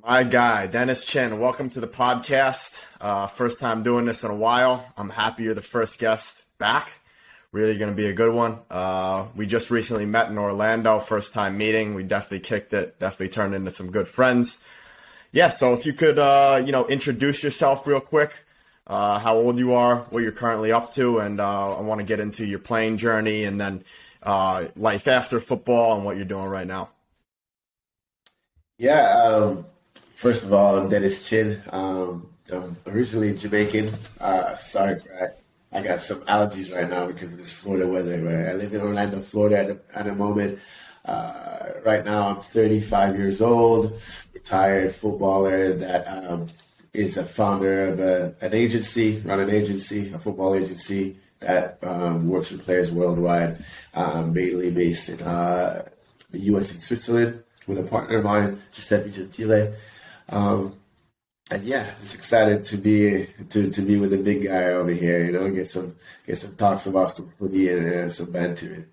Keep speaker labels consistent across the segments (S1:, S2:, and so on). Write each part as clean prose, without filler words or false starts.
S1: My guy, Dennis Chin, welcome to the podcast. First time doing this in a while. I'm happy you're the first guest back. Really going to be a good one. We just recently met in Orlando, first time meeting. We definitely kicked it, definitely turned into some good friends. Yeah, so if you could, introduce yourself real quick, how old you are, what you're currently up to, and I want to get into your playing journey and then life after football and what you're doing right now.
S2: Yeah, first of all, I'm Dennis Chin. I'm originally Jamaican. Sorry for that. I got some allergies right now because of this Florida weather. Right? I live in Orlando, Florida at the moment. Right now, I'm 35 years old, retired footballer that is a founder of an agency, a football agency that works with players worldwide, mainly based in the U.S. and Switzerland, with a partner of mine, Giuseppe Gentile. And yeah, just excited to be with the big guy over here. Get some talks about some footy and some banter.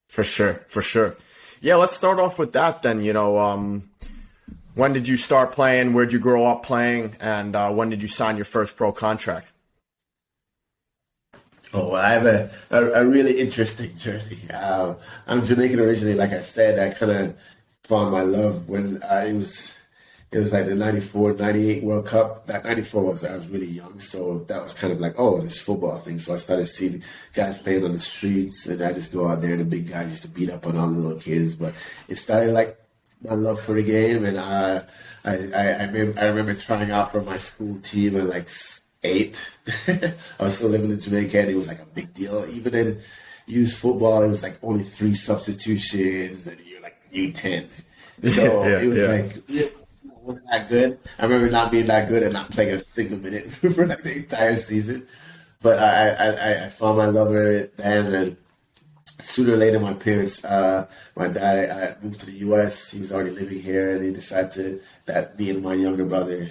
S1: For sure. Yeah, let's start off with that then. When did you start playing? Where'd you grow up playing? And when did you sign your first pro contract?
S2: Oh, well, I have a really interesting journey. I'm Jamaican originally, like I said. I kind of found my love when it was like the 94, 98 World Cup. That 94 I was really young, so that was kind of like, oh, this football thing. So I started seeing guys playing on the streets, and I just go out there, and the big guys used to beat up on all the little kids. But it started like my love for the game, and I remember trying out for my school team at like 8. I was still living in Jamaica, and it was like a big deal. Even in youth football, it was like only 3 substitutions, and you're like U10. So it was like, it wasn't that good. I remember not being that good and not playing a single minute for like the entire season. But I found my love for it then, and sooner or later, my parents, my dad, I moved to the U.S. He was already living here, and he decided that me and my younger brother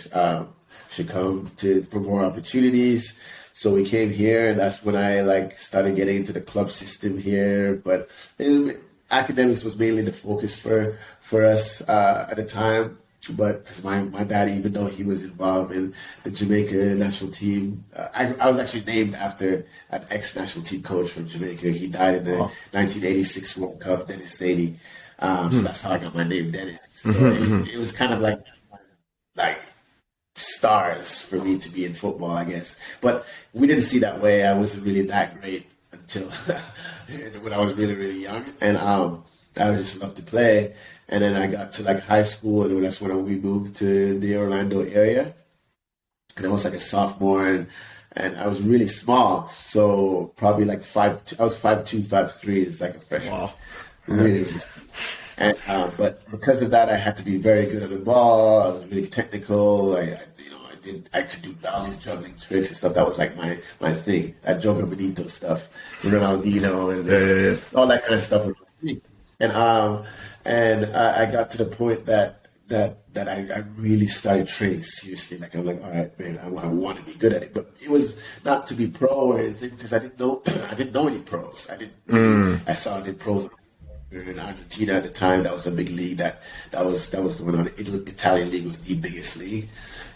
S2: should come for more opportunities. So we came here, and that's when I started getting into the club system here. But academics was mainly the focus for us at the time. But because my dad, even though he was involved in the Jamaica national team, I was actually named after an ex-national team coach from Jamaica. He died in the 1986 World Cup, Dennis Sadie. So that's how I got my name, Dennis. So it was kind of like stars for me to be in football, I guess. But we didn't see that way. I wasn't really that great until when I was really, really young. And I just loved to play. And then I got to high school, and that's when we moved to the Orlando area. And I was like a sophomore, and I was really small. So probably like 5'2", I was 5'2", 5'3", as like a freshman.
S1: Wow.
S2: Really. And but because of that, I had to be very good at the ball. I was really technical. I could do all these juggling tricks and stuff. That was like my thing. That Jogo Benito stuff, Ronaldinho, and all that kind of stuff. And I got to the point that I really started training seriously. Like I'm like, all right, man, I want to be good at it. But it was not to be pro or anything because I didn't know any pros. I saw the pros in Argentina at the time. That was a big league that was going on. The Italian league was the biggest league,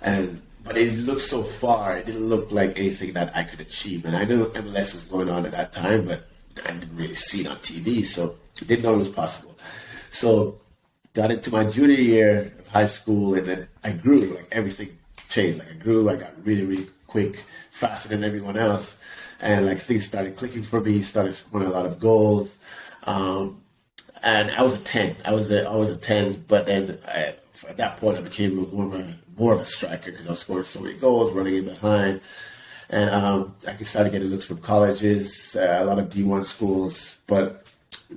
S2: but it looked so far. It didn't look like anything that I could achieve. And I knew MLS was going on at that time, but I didn't really see it on TV, so I didn't know it was possible. So got into my junior year of high school, and then I grew. Like everything changed. Like I grew. I got really, really quick, faster than everyone else, and like things started clicking for me. Started scoring a lot of goals. And I was a 10. I was a 10, but then at that point I became more of a striker because I was scoring so many goals, running in behind. And I started getting looks from colleges, a lot of D1 schools. But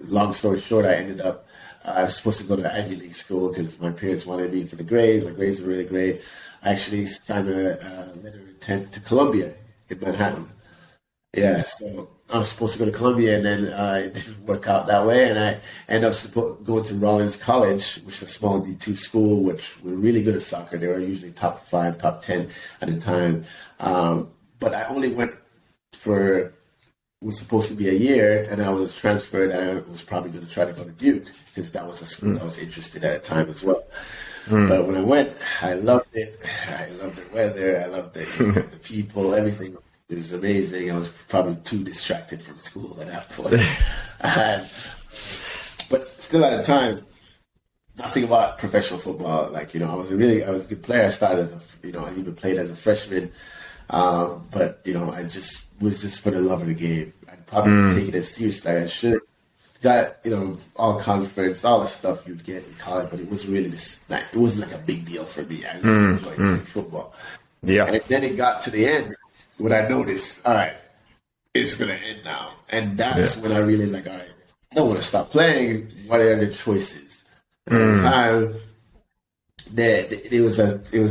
S2: long story short, I was supposed to go to Ivy League school because my parents wanted me for the grades. My grades were really great. I actually signed a letter of intent to Columbia in Manhattan. Yeah, so I was supposed to go to Columbia, and then it didn't work out that way. And I ended up going to Rollins College, which is a small D2 school, which were really good at soccer. They were usually top 5, top 10 at the time. But I only went for was supposed to be a year, and I was transferred, and I was probably going to try to go to Duke because that was a school I was interested at the time as well. But when I went, I loved it. I loved the weather. I loved the people, everything. It was amazing. I was probably too distracted from school at that point. And, but still at the time, nothing about professional football. Like, I was a good player. I started as I even played as a freshman. But, I just was just for the love of the game. I'd probably take it as seriously as I should. Got, all conference, all the stuff you'd get in college, but it was really it wasn't like a big deal for me. I just enjoyed playing football.
S1: Yeah.
S2: And then it got to the end when I noticed, all right, it's going to end now. And that's when I really all right, I don't want to stop playing. What are the choices? At the time, it was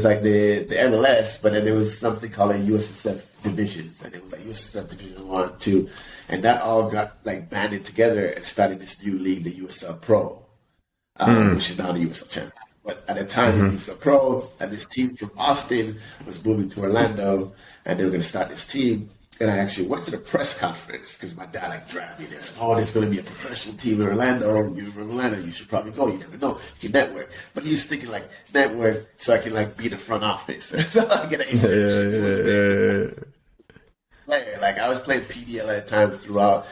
S2: like the MLS, but then there was something called a USSF divisions, and it was like USSF Division 1, 2, and that all got banded together and started this new league, the USL Pro, which is now the USL Champion. But at the time, the USL Pro, and this team from Austin was moving to Orlando, and they were going to start this team. And I actually went to the press conference because my dad dragged me there. Said, there's going to be a professional team in Orlando. You're from Orlando. You should probably go. You never know. You can network. But he was thinking network so I can be the front office. So I get an internship. Player. I was playing PDL at the time throughout.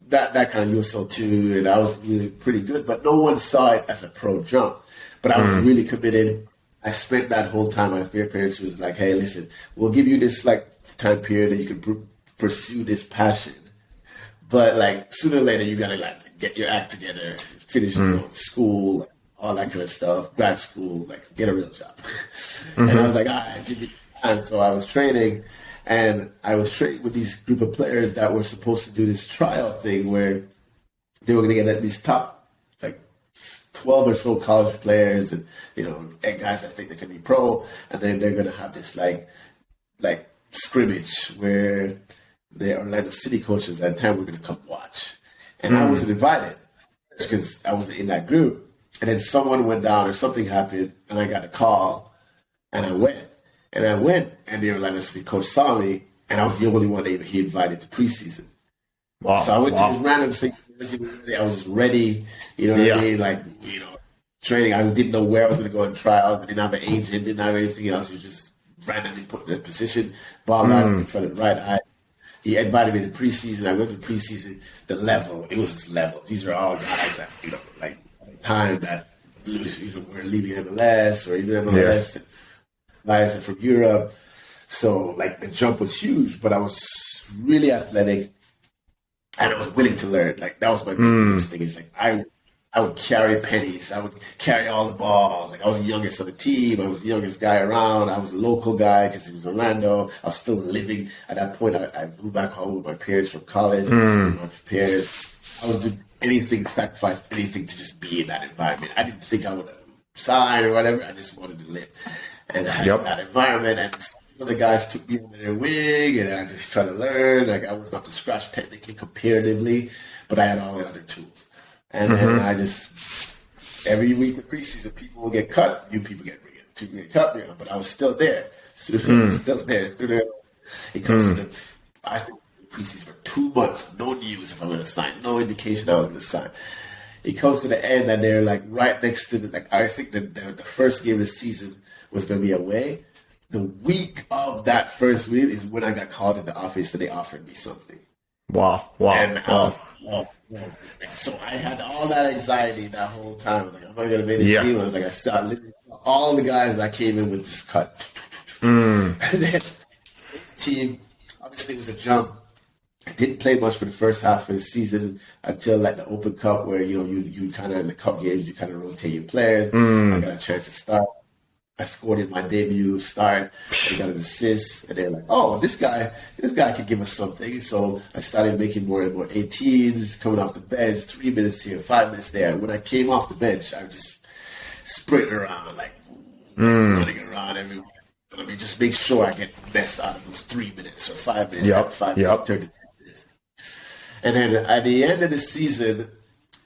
S2: That kind of USL too, and I was really pretty good. But no one saw it as a pro jump. But I was really committed. I spent that whole time. My parents was like, "Hey, listen, we'll give you this time period that you can pursue this passion, but sooner or later you gotta get your act together, finish school, all that kind of stuff, grad school, get a real job." And I was like, "All right, give me time." So I was training, and I was training with these group of players that were supposed to do this trial thing where they were gonna get at these top 12 or so college players and guys that think they can be pro, and then they're gonna have this scrimmage where the Orlando City coaches at the time were gonna come watch. And I wasn't invited because I wasn't in that group. And then someone went down or something happened and I got a call and I went. And the Orlando City coach saw me, and I was the only one that he invited to preseason.
S1: Wow.
S2: So I went to this random thing. I was just ready, what I mean? Training. I didn't know where I was going to go in trials. I didn't have an agent, didn't have anything else. He was just randomly put in a position, ball out in front of the right eye. He invited me to preseason. I went to preseason. The level, it was this level. These are all guys that, time that were leaving MLS or even MLS. And guys are from Europe. So, the jump was huge, but I was really athletic. And I was willing to learn. That was my biggest thing. Is I would carry pennies. I would carry all the ball. I was the youngest on the team. I was the youngest guy around. I was a local guy because it was Orlando. I was still living. At that point, I moved back home with my parents from college. My parents. I was doing anything, sacrifice anything to just be in that environment. I didn't think I would sign or whatever. I just wanted to live. And I had that environment. And the guys took me under their wing, and I just tried to learn. I wasn't up to scratch technically, comparatively, but I had all the other tools. And then I just, every week in preseason, people will get cut, new people get cut, but I was still there. Still there. It comes to I think preseason for 2 months, no news if I'm going to sign, no indication I was going to sign. It comes to the end, and they're right next to I think the first game of the season was going to be away. The week of that first week is when I got called in the office and they offered me something.
S1: Wow.
S2: So I had all that anxiety that whole time. Am I going to make this team? I saw literally all the guys that came in with just cut. And then the team, obviously it was a jump. I didn't play much for the first half of the season until the Open Cup where, you kind of, in the cup games, you kind of rotate your players. I got a chance to start. I scored in my debut start. I got an assist, and they're like, "Oh, this guy could give us something." So I started making more and more 18s, coming off the bench, 3 minutes here, 5 minutes there. When I came off the bench, I would just sprint around, running around everywhere. But just make sure I get the best out of those 3 minutes or 5 minutes. 5 minutes turned to 10 minutes. And then at the end of the season,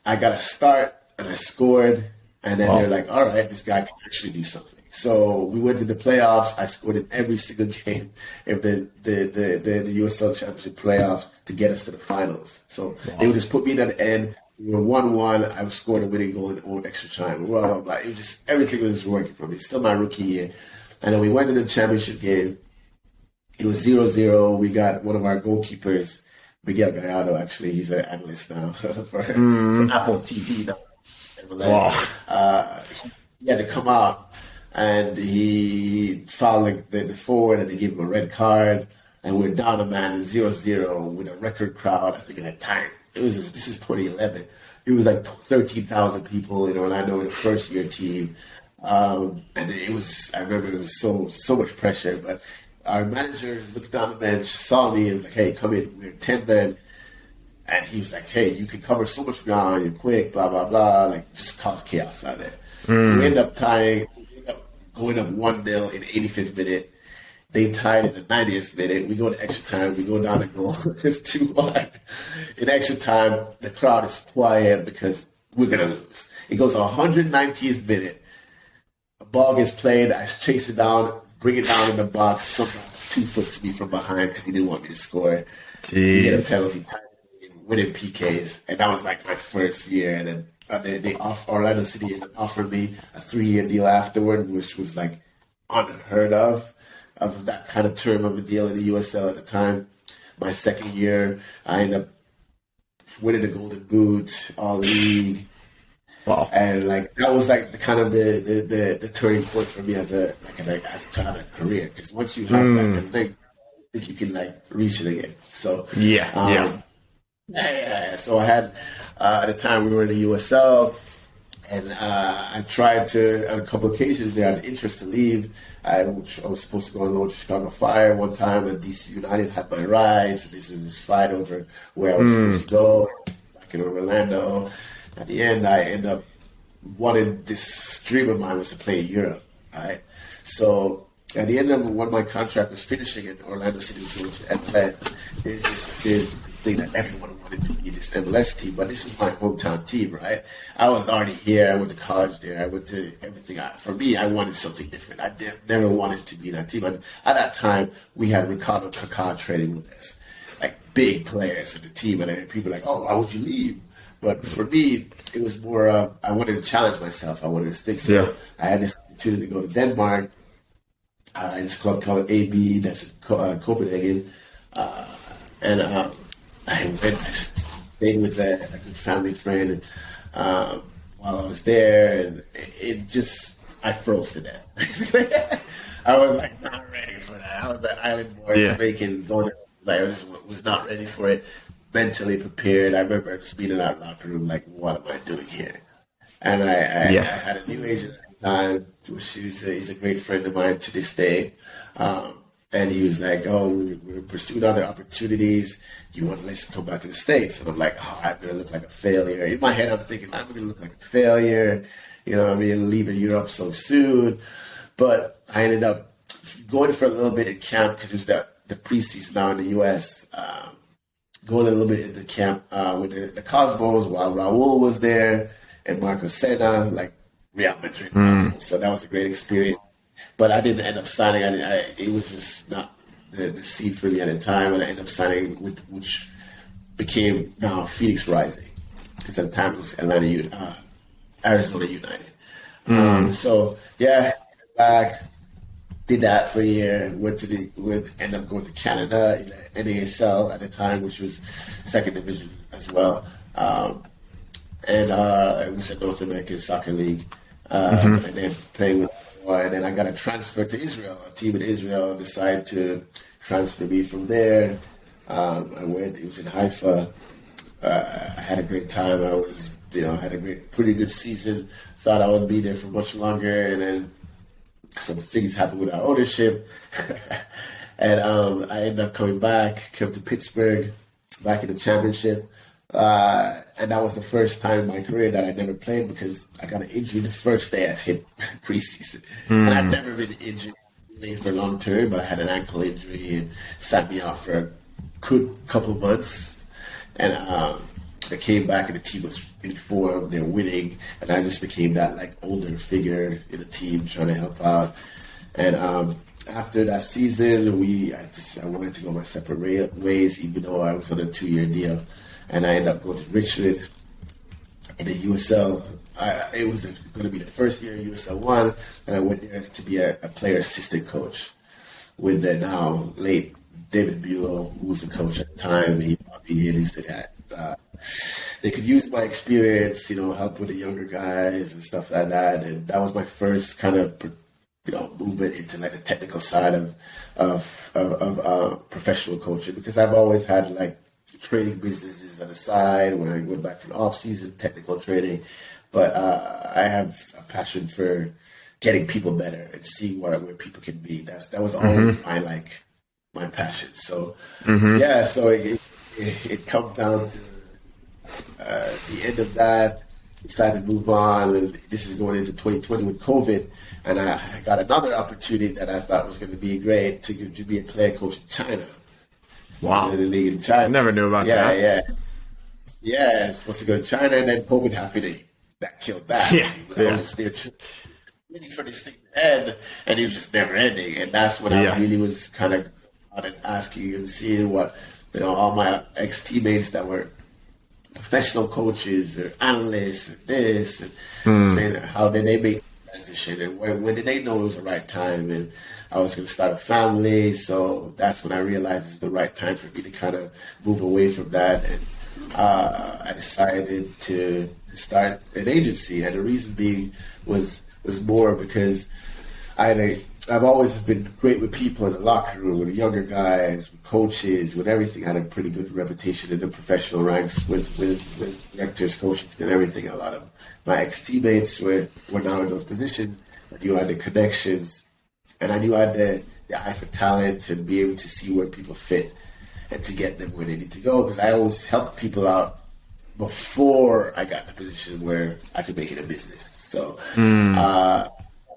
S2: I got a start, and I scored. And then they're like, "All right, this guy can actually do something." So we went to the playoffs. I scored in every single game of the USL Championship playoffs to get us to the finals. So they would just put me at the end, We were 1-1. I was scoring a winning goal in extra time. Blah, blah, blah. It was just, everything was working for me. Still my rookie year. And then we went to the championship game. It was 0-0. We got one of our goalkeepers, Miguel Gallardo, actually. He's an analyst now for Apple TV. Wow. He had to come out, and he fouled the forward, and they gave him a red card. And we're down a man 0-0 with a record crowd. I think at the time, this is 2011. It was like 13,000 people in Orlando in the first year team. And I remember it was so much pressure, but our manager looked down the bench, saw me, and was like, hey, come in, we're 10 men. And he was like, hey, you can cover so much ground, you're quick, blah, blah, blah, like just cause chaos out there. We end up going up 1-0 in the 85th minute. They tied in the 90th minute. We go to extra time. We go down the goal. It's 2-1. In extra time, the crowd is quiet because we're going to lose. It goes 119th minute. A ball gets played. I chase it down, bring it down in the box. Someone 2-foots me from behind because he didn't want me to score. We get a penalty, winning PKs. And that was like my first year. And then Orlando City offered me a 3-year deal afterward, which was like unheard of that kind of term of a deal in the USL at the time. My second year, I ended up winning the Golden Boot, all league.
S1: Wow!
S2: And like that was like the turning point for me as a career. Because once you have that kind of thing, I think you can like reach it again. So
S1: yeah.
S2: So I had at the time we were in the USL. And I tried to, on a couple of occasions, they had interest to leave. I was supposed to go on loan to Chicago Fire one time, and DC United had my rights. And this was this fight over where I was supposed to go, back in Orlando. At the end, I ended up wanting this dream of mine was to play in Europe, right? So at the end of when my contract was finishing and Orlando City was going to MLS, there's this thing that everyone wanted to be this MLS team, but this was my hometown team, right? I was already here. I went to college there. I went to everything. For me, I wanted something different. I never wanted to be in that team. And at that time, we had Ricardo Kaka training with us, like big players in the team. And people were like, oh, why would you leave? But for me, it was more, I wanted to challenge myself. I wanted to stick. So I had this opportunity to go to Denmark, in this club called AB, that's in Copenhagen. I stayed with a good family friend while I was there, and I froze to death. I was like not ready for that. I was that island boy, Jamaican, I was not ready for it, mentally prepared. I remember just being in our locker room, like, what am I doing here? And I had a new agent at the time, he's a great friend of mine to this day. And he was like, oh, we're pursuing other opportunities. You want to let's come back to the States? And I'm like, oh, I'm going to look like a failure. In my head, I'm thinking, I'm going to look like a failure. You know what I mean? Leaving Europe so soon. But I ended up going for a little bit in camp because it was the preseason now in the U.S., going a little bit into camp with the Cosmos while Raul was there and Marco Senna, like Real Madrid. So that was a great experience. But I didn't end up signing. It was just not the seed for me at the time, and I ended up signing with which became now Phoenix Rising. Because at the time it was Arizona United. So back, did that for a year. Ended up going to Canada in the NASL at the time, which was second division as well, and it was a North American Soccer League, and then playing with. And then I got a transfer to Israel. A team in Israel decided to transfer me from there. I went. It was in Haifa. I had a great time. Had a pretty good season. Thought I would be there for much longer, and then some things happened with our ownership, and I ended up coming back. Came to Pittsburgh, back in the championship. And that was the first time in my career that I never played because I got an injury the first day I hit preseason. And I've never been injured for long term, but I had an ankle injury and sat me out for a good couple months. And I came back and the team was in form, they were winning, and I just became that like older figure in the team trying to help out. And after that season, I wanted to go my separate ways, even though I was on a 2-year deal. And I ended up going to Richmond, in the USL. It was going to be the first year in USL 1, and I went there to be a player assistant coach with the now late David Bulow, who was the coach at the time. He probably at least that they could use my experience, help with the younger guys and stuff like that. And that was my first kind of, movement into like the technical side of professional coaching, because I've always had like training businesses on the side when I go back from the off season, technical training. But I have a passion for getting people better and seeing where people can be. That was always my passion. So so it comes down to the end of that. We started to move on, and this is going into 2020 with COVID, and I got another opportunity that I thought was going to be great to be a player coach in China.
S1: Wow.
S2: In the league in China.
S1: I never knew about that.
S2: Yeah, supposed to go to China, and then COVID happened. That killed that. I was there waiting for this thing to end, and it was just never ending. And that's when I really was kind of out and asking and seeing what, all my ex-teammates that were professional coaches or analysts or this, and saying how did they make the transition, and when did they know it was the right time, and I was going to start a family. So that's when I realized it's the right time for me to kind of move away from that, and I decided to start an agency. And the reason being was more because I've always been great with people in the locker room, with the younger guys, with coaches, with everything. I had a pretty good reputation in the professional ranks with directors, coaches, and everything. A lot of my ex-teammates were now in those positions. I knew I had the connections, and I knew I had the eye for talent and be able to see where people fit and to get them where they need to go, because I always helped people out before I got the position where I could make it a business. So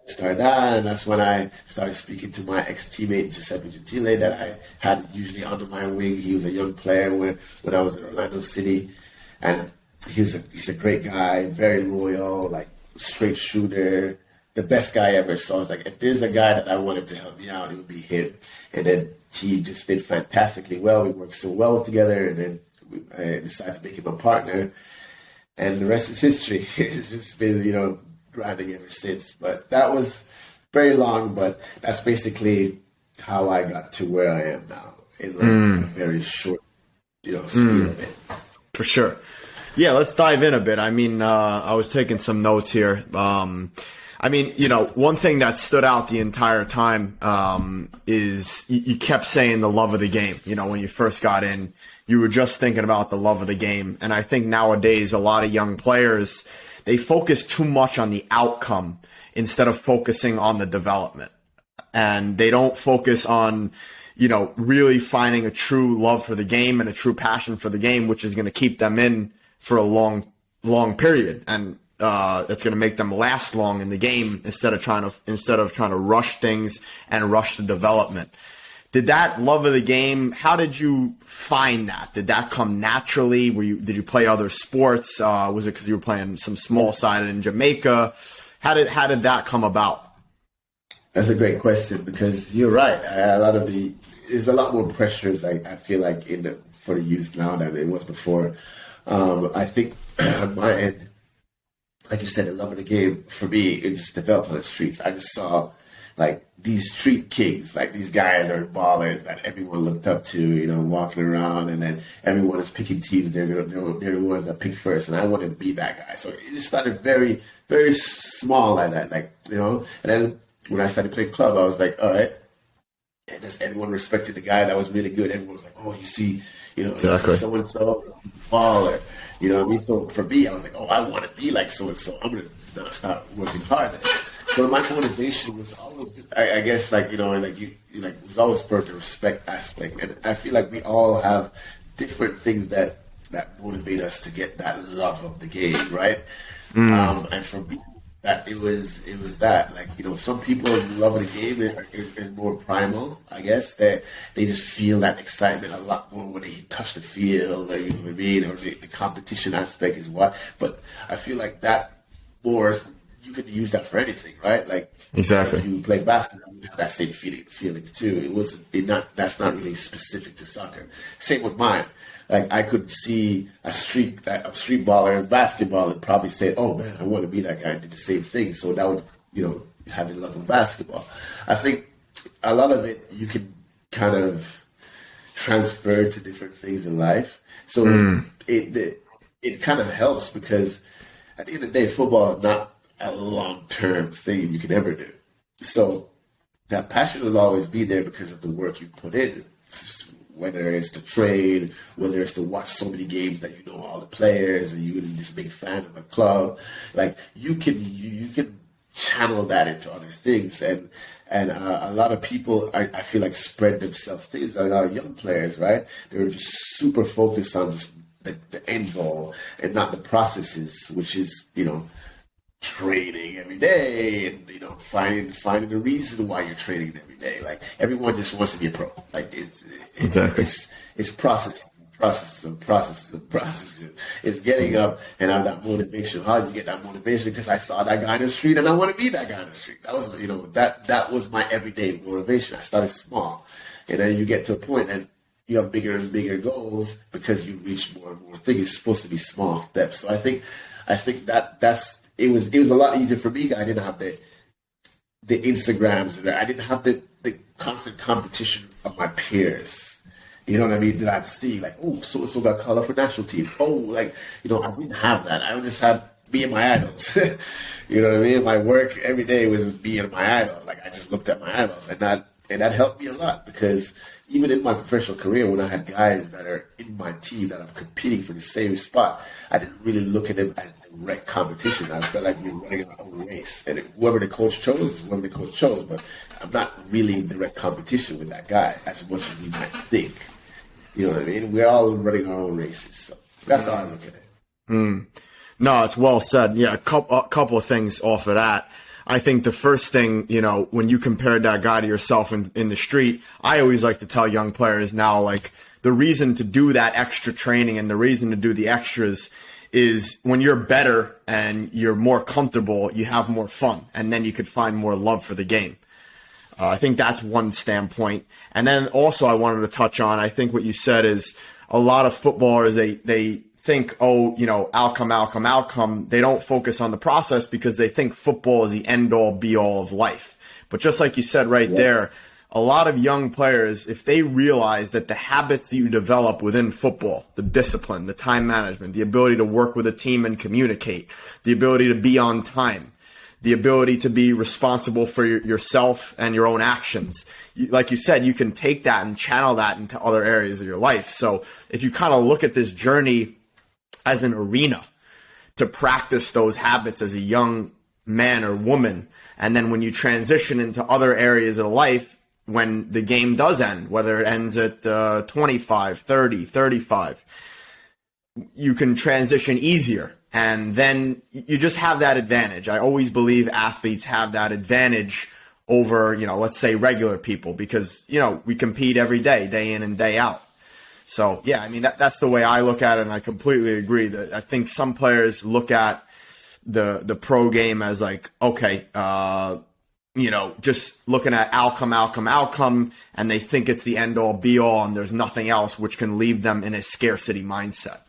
S2: started that, and that's when I started speaking to my ex-teammate Giuseppe Gentile that I had usually under my wing. He was a young player when I was in Orlando City, and he's a great guy, very loyal, like straight shooter, the best guy ever. So I was like, if there's a guy that I wanted to help me out, it would be him. And then he just did fantastically well. We worked so well together, and then I decided to make him a partner, and the rest is history. It's just been, grinding ever since. But that was very long, but that's basically how I got to where I am now in like a very short, speed of it.
S1: For sure. Yeah, let's dive in a bit. I mean, I was taking some notes here. One thing that stood out the entire time is you kept saying the love of the game. When you first got in, you were just thinking about the love of the game. And I think nowadays a lot of young players, they focus too much on the outcome instead of focusing on the development. And they don't focus on, really finding a true love for the game and a true passion for the game, which is going to keep them in for a long, long period. And that's going to make them last long in the game instead of trying to rush things and rush the development. Did that love of the game, how did you find that? Did that come naturally? Did you play other sports? Was it because you were playing some small sided in Jamaica? How did that come about?
S2: That's a great question, because you're right. There's a lot more pressures, I feel like, for the youth now than it was before. I think on my end, like you said, the love of the game, for me, it just developed on the streets. I just saw like these street kings, like these guys are ballers that everyone looked up to, walking around, and then everyone is picking teams. They're the ones that pick first, and I wanted to be that guy. So it just started very, very small like that, and then when I started playing club, I was like, all right, and just everyone respected the guy that was really good. Everyone was like, oh, you see so-and-so baller. You know what I mean? So for me, I was like, oh, I want to be like so-and-so. I'm going to start working hard. So my motivation was always, I guess, was always for the respect aspect. And I feel like we all have different things that motivate us to get that love of the game, right? And for me, that it was that, some people's love of the game is more primal, I guess. They just feel that excitement a lot more when they touch the field, or, you know what I mean, or the competition aspect is what. But I feel like that more you could use that for anything, right? Like
S1: Exactly.
S2: if you play basketball, you have that same feelings too. That's not really specific to soccer. Same with mine. Like I could see a street baller in basketball and probably say, "Oh man, I want to be that guy." And did the same thing, so that would have a love of basketball. I think a lot of it you can kind of transfer to different things in life. So it kind of helps because at the end of the day, football is not a long-term thing you can ever do. So that passion will always be there because of the work you put in, whether it's to train, whether it's to watch so many games that you know all the players and you're this big fan of a club. Like you can channel that into other things. And a lot of people, I feel like, spread themselves things. A lot of young players, right? They're just super focused on just the end goal and not the processes, which is, training every day and, finding the reason why you're training every day. Like everyone just wants to be a pro. Like it's processing. It's getting up and have that motivation. How do you get that motivation? Because I saw that guy in the street and I want to be that guy in the street. That was, that was my everyday motivation. I started small, and then you get to a point and you have bigger and bigger goals because you reach more and more things. It's supposed to be small steps. So I think it was a lot easier for me. I didn't have the Instagrams. I didn't have the constant competition of my peers. You know what I mean? That I'm seeing, like, oh, so got called up for national team. Oh, like, I didn't have that. I just had me and my idols. You know what I mean? My work every day was me and my idol. Like, I just looked at my idols, and that helped me a lot because even in my professional career, when I had guys that are in my team that I'm competing for the same spot, I didn't really look at them as direct competition. I felt like we were running our own race, and whoever the coach chose is whoever the coach chose. But I'm not really in direct competition with that guy as much as we might think. You know what I mean? We're all running our own races. So that's how I look at it.
S1: No, it's well said. Yeah, a couple of things off of that. I think the first thing, when you compared that guy to yourself in the street, I always like to tell young players now, like, the reason to do that extra training and the reason to do the extras is when you're better and you're more comfortable, you have more fun, and then you could find more love for the game. I think that's one standpoint. And then also I wanted to touch on, I think what you said is a lot of footballers, they think, outcome. They don't focus on the process because they think football is the end all be all of life. But just like you said there, a lot of young players, if they realize that the habits that you develop within football, the discipline, the time management, the ability to work with a team and communicate, the ability to be on time, the ability to be responsible for yourself and your own actions. Like you said, you can take that and channel that into other areas of your life. So if you kind of look at this journey as an arena to practice those habits as a young man or woman, and then when you transition into other areas of life, when the game does end, whether it ends at 25, 30, 35, you can transition easier. And then you just have that advantage. I always believe athletes have that advantage over, let's say regular people because, we compete every day, day in and day out. So, yeah, I mean, that's the way I look at it. And I completely agree that I think some players look at the pro game as like, okay, just looking at outcome, and they think it's the end all be all and there's nothing else, which can leave them in a scarcity mindset.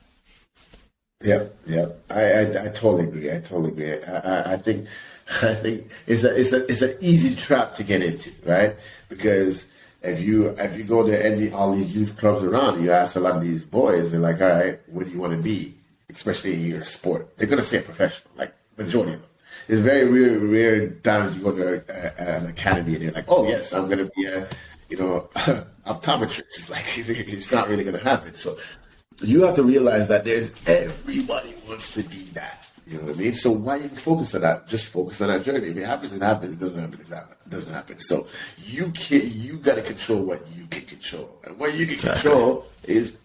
S2: Yeah. I totally agree. I think it's an easy trap to get into, right? Because if you go to all these youth clubs around, and you ask a lot of these boys, they're like, all right, what do you want to be? Especially in your sport, they're gonna say professional, like majority of them. It's very rare times you go to an academy and they're like, oh yes, I'm gonna be a optometrist. It's like it's not really gonna happen. So you have to realize that everybody wants to be that. You know what I mean? So why even focus on that? Just focus on that journey. If it happens, it happens. It doesn't happen, it doesn't happen. So you got to control what you can control. And what you can control is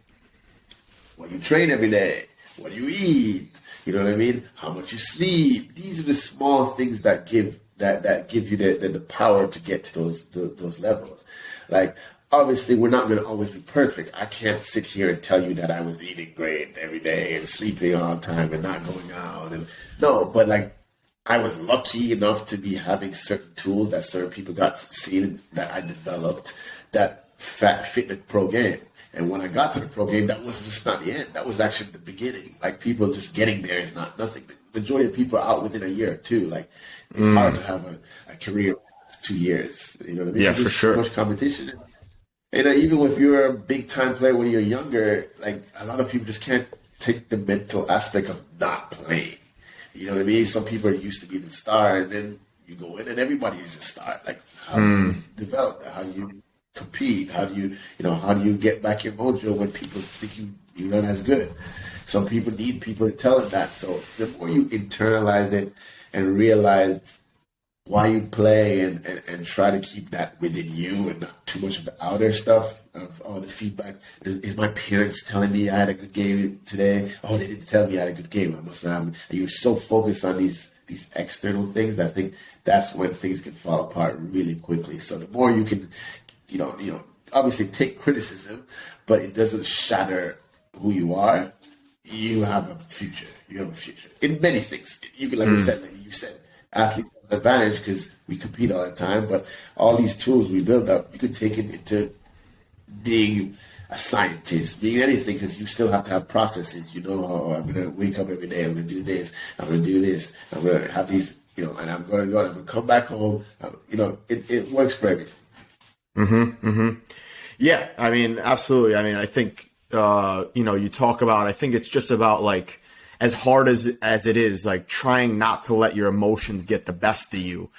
S2: what you train every day, what you eat. You know what I mean? How much you sleep. These are the small things that give you the power to get to those levels. Like, obviously, we're not going to always be perfect. I can't sit here and tell you that I was eating great every day and sleeping all the time and not going out. No, but like I was lucky enough to be having certain tools that certain people got to see that I developed that fit the pro game. And when I got to the pro game, that was just not the end. That was actually the beginning. Like, people just getting there is not nothing. The majority of people are out within a year or two. Like, it's hard to have a career 2 years. You know what I mean?
S1: Yeah,
S2: There's
S1: for sure.
S2: so much competition. And even if you're a big time player when you're younger, like, a lot of people just can't take the mental aspect of not playing. You know what I mean? Some people are used to being the star, and then you go in and everybody is a star. Like, how do you develop that? How do you compete? How do you get back your mojo when people think you're not as good? Some people need people to tell them that. So the more you internalize it and realize why you play and try to keep that within you and not too much of the outer stuff of all the feedback. Is my parents telling me I had a good game today? Oh, they didn't tell me I had a good game. I must not have. And you're so focused on these external things. I think that's when things can fall apart really quickly. So the more you can, obviously take criticism, but it doesn't shatter who you are. You have a future. You have a future in many things. You can, like you said, athletes have an advantage because we compete all the time. But all these tools we build up, you could take it into being a scientist, being anything, because you still have to have processes. You know, oh, I'm going to wake up every day. I'm going to do this. I'm going to do this. I'm going to have these, and I'm going to go. I'm going to come back home. It works for everything.
S1: Yeah, I mean, absolutely. I mean, I think, you talk about, I think it's just about, like, as hard as it is, like, trying not to let your emotions get the best of you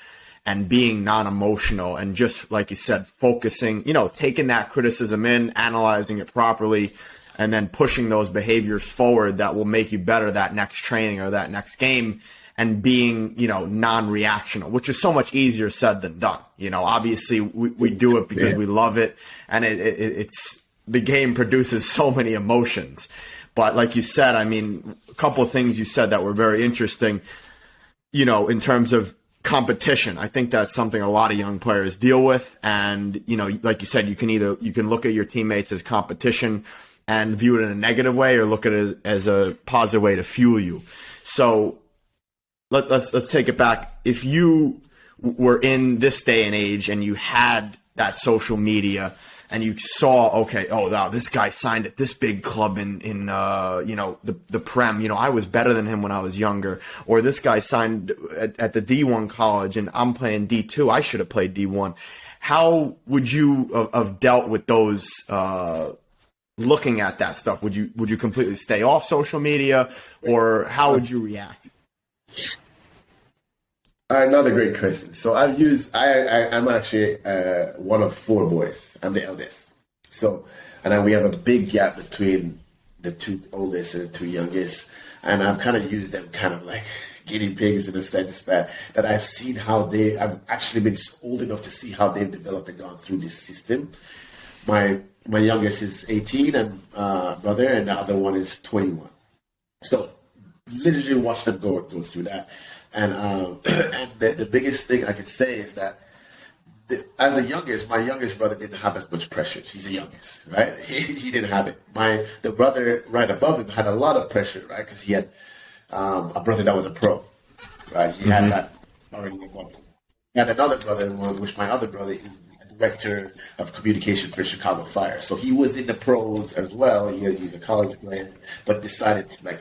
S1: and being non-emotional and just, like you said, focusing, taking that criticism in, analyzing it properly, and then pushing those behaviors forward that will make you better that next training or that next game, and being, non-reactional, which is so much easier said than done. Obviously we do it because we love it, and it's the game produces so many emotions. But like you said, I mean, a couple of things you said that were very interesting, in terms of competition. I think that's something a lot of young players deal with. And, like you said, you can look at your teammates as competition and view it in a negative way, or look at it as a positive way to fuel you. So let's take it back. If you were in this day and age and you had that social media and you saw, okay, oh, wow, this guy signed at this big club in the Prem. I was better than him when I was younger. Or this guy signed at the D1 college and I'm playing D2. I should have played D1. How would you have dealt with those, looking at that stuff? Would you completely stay off social media, or how would you react?
S2: Another great question. So I'm actually one of 4 boys. I'm the eldest. So, and then we have a big gap between the 2 oldest and the 2 youngest. And I've kind of used them kind of like guinea pigs in the sense that I've seen how I've actually been old enough to see how they've developed and gone through this system. My youngest is 18 and brother, and the other one is 21. So literally watch them go through that. And and the biggest thing I can say is that as the youngest, my youngest brother didn't have as much pressure. He's the youngest, right? He didn't have it. The brother right above him had a lot of pressure, right? Because he had a brother that was a pro, right? He had that already above him. He had another brother, which my other brother is a director of communication for Chicago Fire. So he was in the pros as well. He's a college player, but decided to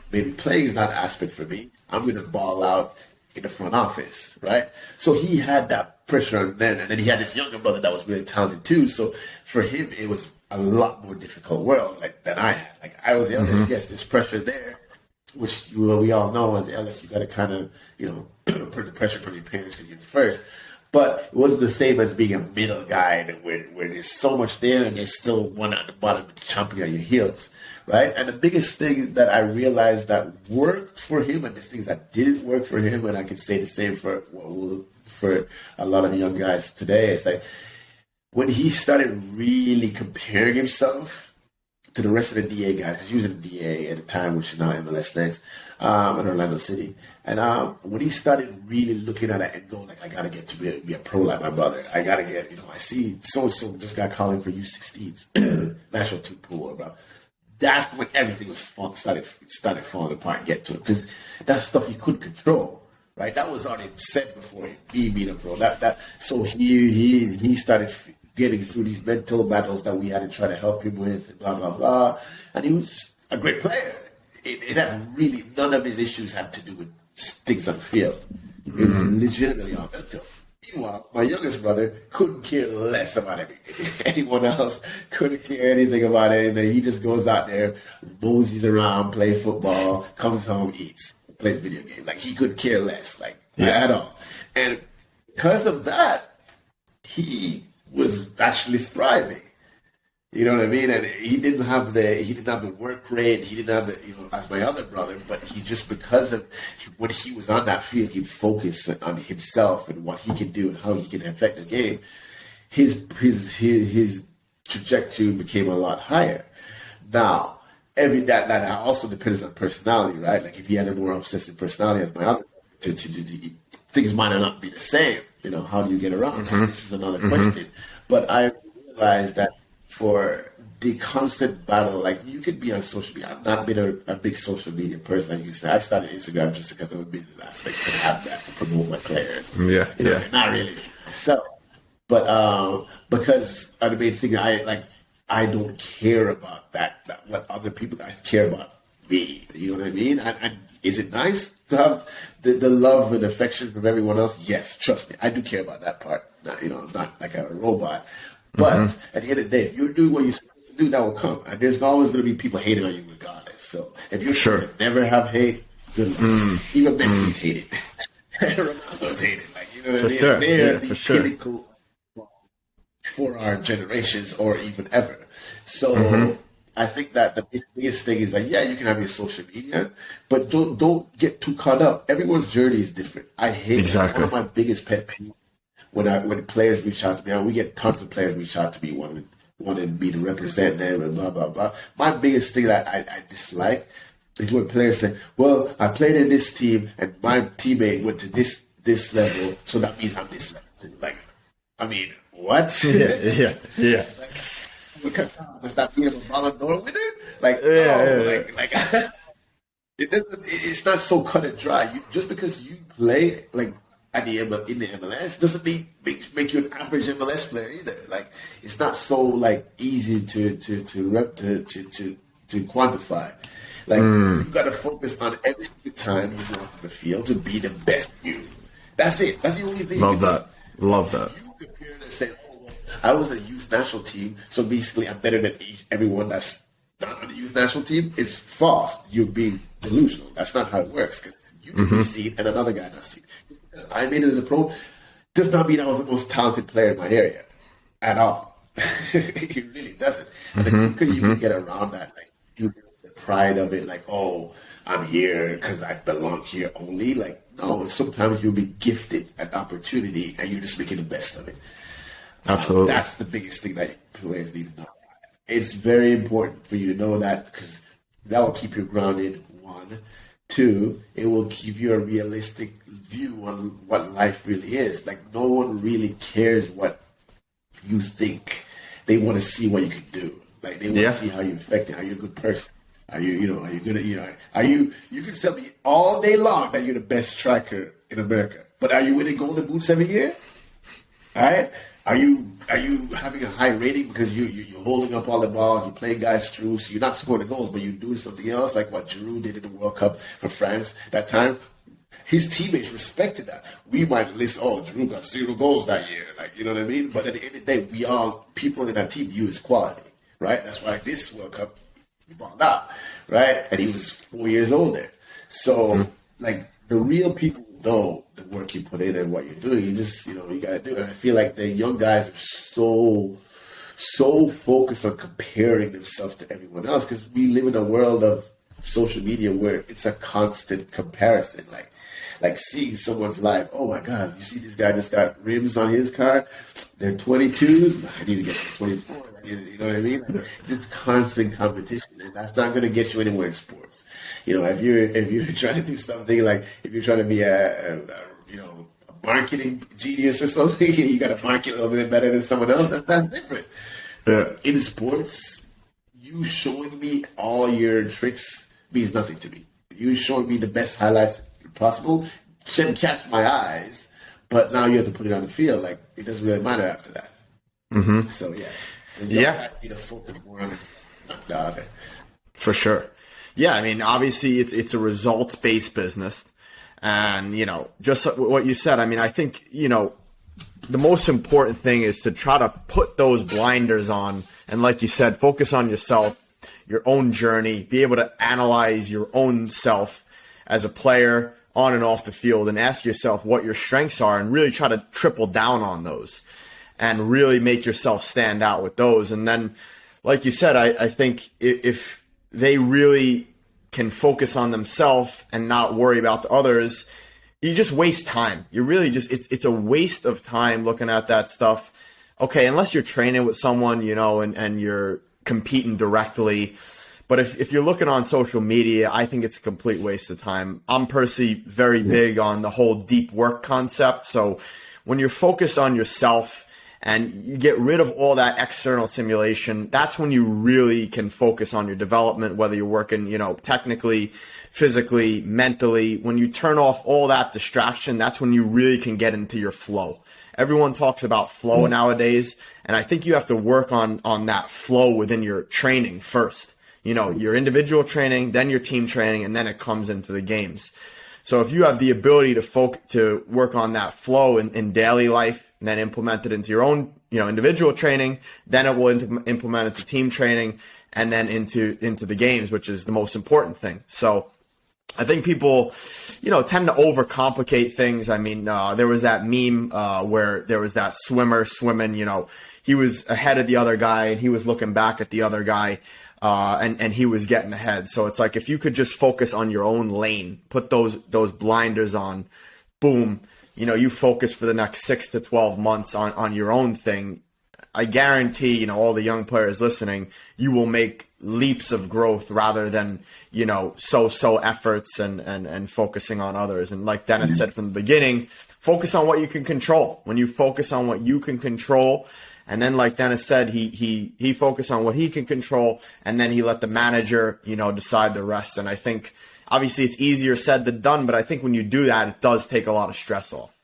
S2: maybe playing is not an aspect for me. I'm going to ball out in the front office, right? So he had that pressure on then, and then he had this younger brother that was really talented too. So for him, it was a lot more difficult world than I had. Like, I was the eldest, yes, there's pressure there, which we all know as the eldest, you got to kind of, put the pressure from your parents because you're first. But it wasn't the same as being a middle guy where there's so much there and there's still one at the bottom chomping on your heels, right? And the biggest thing that I realized that worked for him and the things that didn't work for him, and I can say the same for a lot of young guys today, is like when he started really comparing himself to the rest of the DA guys, because he was in the DA at the time, which is now MLS Next, in Orlando City. And when he started really looking at it and going, like, I got to get to be a pro like my brother. I got to get, I see so-and-so just got calling for U16s, national team pool, bro. That's when everything started falling apart and get to it. Because that's stuff you couldn't control, right? That was already said before he being a pro. So he started getting through these mental battles that we had to try to help him with, and blah blah blah. And he was a great player. It had really none of his issues had to do with things on the field. It was legitimately all mental. Meanwhile, my youngest brother couldn't care less about anything. Anyone else couldn't care anything about anything. He just goes out there, moseys around, plays football, comes home, eats, plays video games. Like, he could care less, at all. And because of that, he was actually thriving. You know what I mean? And he didn't have the work rate, he didn't have as my other brother, but he just, because of when he was on that field, he focused on himself and what he can do and how he can affect the game. His trajectory became a lot higher. Now, that also depends on personality, right? Like, if he had a more obsessive personality as my other brother, things might not be the same. How do you get around that? This is another question. But I realized that for the constant battle, like, you could be on social media. I've not been a big social media person. Like you said, I started Instagram just because I'm a business aspect to have that to promote my players. Not really myself, but because the main thing, I don't care about that what other people, I care about me. You know what I mean? And is it nice to have the love and affection from everyone else? Yes, trust me, I do care about that part. I'm not like a robot. But at the end of the day, if you do what you're supposed to do, that will come. And there's always going to be people hating on you regardless. So if you're sure to never have hate, good luck. Even Messi's hated. Ronaldo's hated. You know what I mean?
S1: Sure.
S2: They're the pinnacle for our generations or even ever. So I think that the biggest thing is you can have your social media, but don't get too caught up. Everyone's journey is different. I hate one of my biggest pet peeves. When players reach out to me, we get tons of players reach out to me wanting me to represent them and blah, blah, blah. My biggest thing that I dislike is when players say, well, I played in this team and my teammate went to this level, so that means I'm this level. Like, I mean, what?
S1: Yeah.
S2: Does that mean I'm a Ballon d'Or winner? It's not so cut and dry. Just because you play, in the MLS doesn't make you an average MLS player either. It's not so easy to quantify. You got to focus on every single time you go off the field to be the best you. That's it. That's the only thing.
S1: Love that. You
S2: compare and say, I was on a youth national team, so basically I'm better than everyone that's not on the youth national team. It's false. You're being delusional. That's not how it works. Because you can be seen and another guy not seen. I made it as a pro does not mean I was the most talented player in my area at all. It really doesn't. And you can get around that, the pride of it, I'm here because I belong here only. No, sometimes you'll be gifted an opportunity and you're just making the best of it.
S1: Absolutely.
S2: That's the biggest thing that players need to know. It's very important for you to know that, because that will keep you grounded, one. Two, it will give you a realistic view on what life really is. No one really cares what you think. They want to see what you can do. They want to see how you're affecting. Are you a good person? Are you are you good at, you can tell me all day long that you're the best striker in America, but are you winning golden boots every year? All right? Are you having a high rating because you're holding up all the balls, you're playing guys through, so you're not scoring the goals, but you're doing something else, like what Giroud did in the World Cup for France that time? His teammates respected that. We might list, Giroud got 0 goals that year, you know what I mean? But at the end of the day, people in that team view his quality, right? That's why this World Cup, he balled out, right? And he was 4 years older. So, the real people know the work you put in and what you're doing. You just, you got to do it. I feel like the young guys are so focused on comparing themselves to everyone else, because we live in a world of social media where it's a constant comparison. Like seeing someone's life. Oh my God, you see this guy just got rims on his car. They're 22s. I need to get some 24. You know what I mean? It's constant competition, and that's not going to get you anywhere in sports. If you're trying to do something, if you're trying to be a marketing genius or something, you got to market a little bit better than someone else. That's different. In sports, you showing me all your tricks means nothing to me. You showing me the best highlights possible shouldn't catch my eyes, but now you have to put it on the field. Like, it doesn't really matter after that.
S1: Mm-hmm.
S2: So, yeah.
S1: Yeah.
S2: I need to focus more on the other.
S1: For sure. Yeah, I mean, obviously it's a results-based business. And, just what you said, I mean, I think, the most important thing is to try to put those blinders on. And like you said, focus on yourself, your own journey, be able to analyze your own self as a player on and off the field and ask yourself what your strengths are and really try to triple down on those and really make yourself stand out with those. And then, like you said, I think if they really can focus on themselves and not worry about the others, you just waste time. You really just, it's a waste of time looking at that stuff. Okay, unless you're training with someone, and you're competing directly. But if you're looking on social media, I think it's a complete waste of time. I'm personally very big on the whole deep work concept. So when you're focused on yourself and you get rid of all that external simulation, that's when you really can focus on your development, whether you're working, technically, physically, mentally. When you turn off all that distraction, that's when you really can get into your flow. Everyone talks about flow nowadays, and I think you have to work on that flow within your training first. Your individual training, then your team training, and then it comes into the games. So if you have the ability to work on that flow in daily life and then implement it into your own, individual training, then it will implement it to team training and then into the games, which is the most important thing. So I think people, tend to overcomplicate things. I mean, there was that meme where there was that swimmer swimming, he was ahead of the other guy and he was looking back at the other guy. And he was getting ahead. So it's like if you could just focus on your own lane, put those blinders on, boom, you focus for the next 6 to 12 months on your own thing. I guarantee, all the young players listening, you will make leaps of growth rather than, so efforts and focusing on others. And like Dennis said from the beginning, focus on what you can control. When you focus on what you can control, and then, like Dennis said, he focused on what he can control, and then he let the manager, decide the rest. And I think, obviously, it's easier said than done, but I think when you do that, it does take a lot of stress off.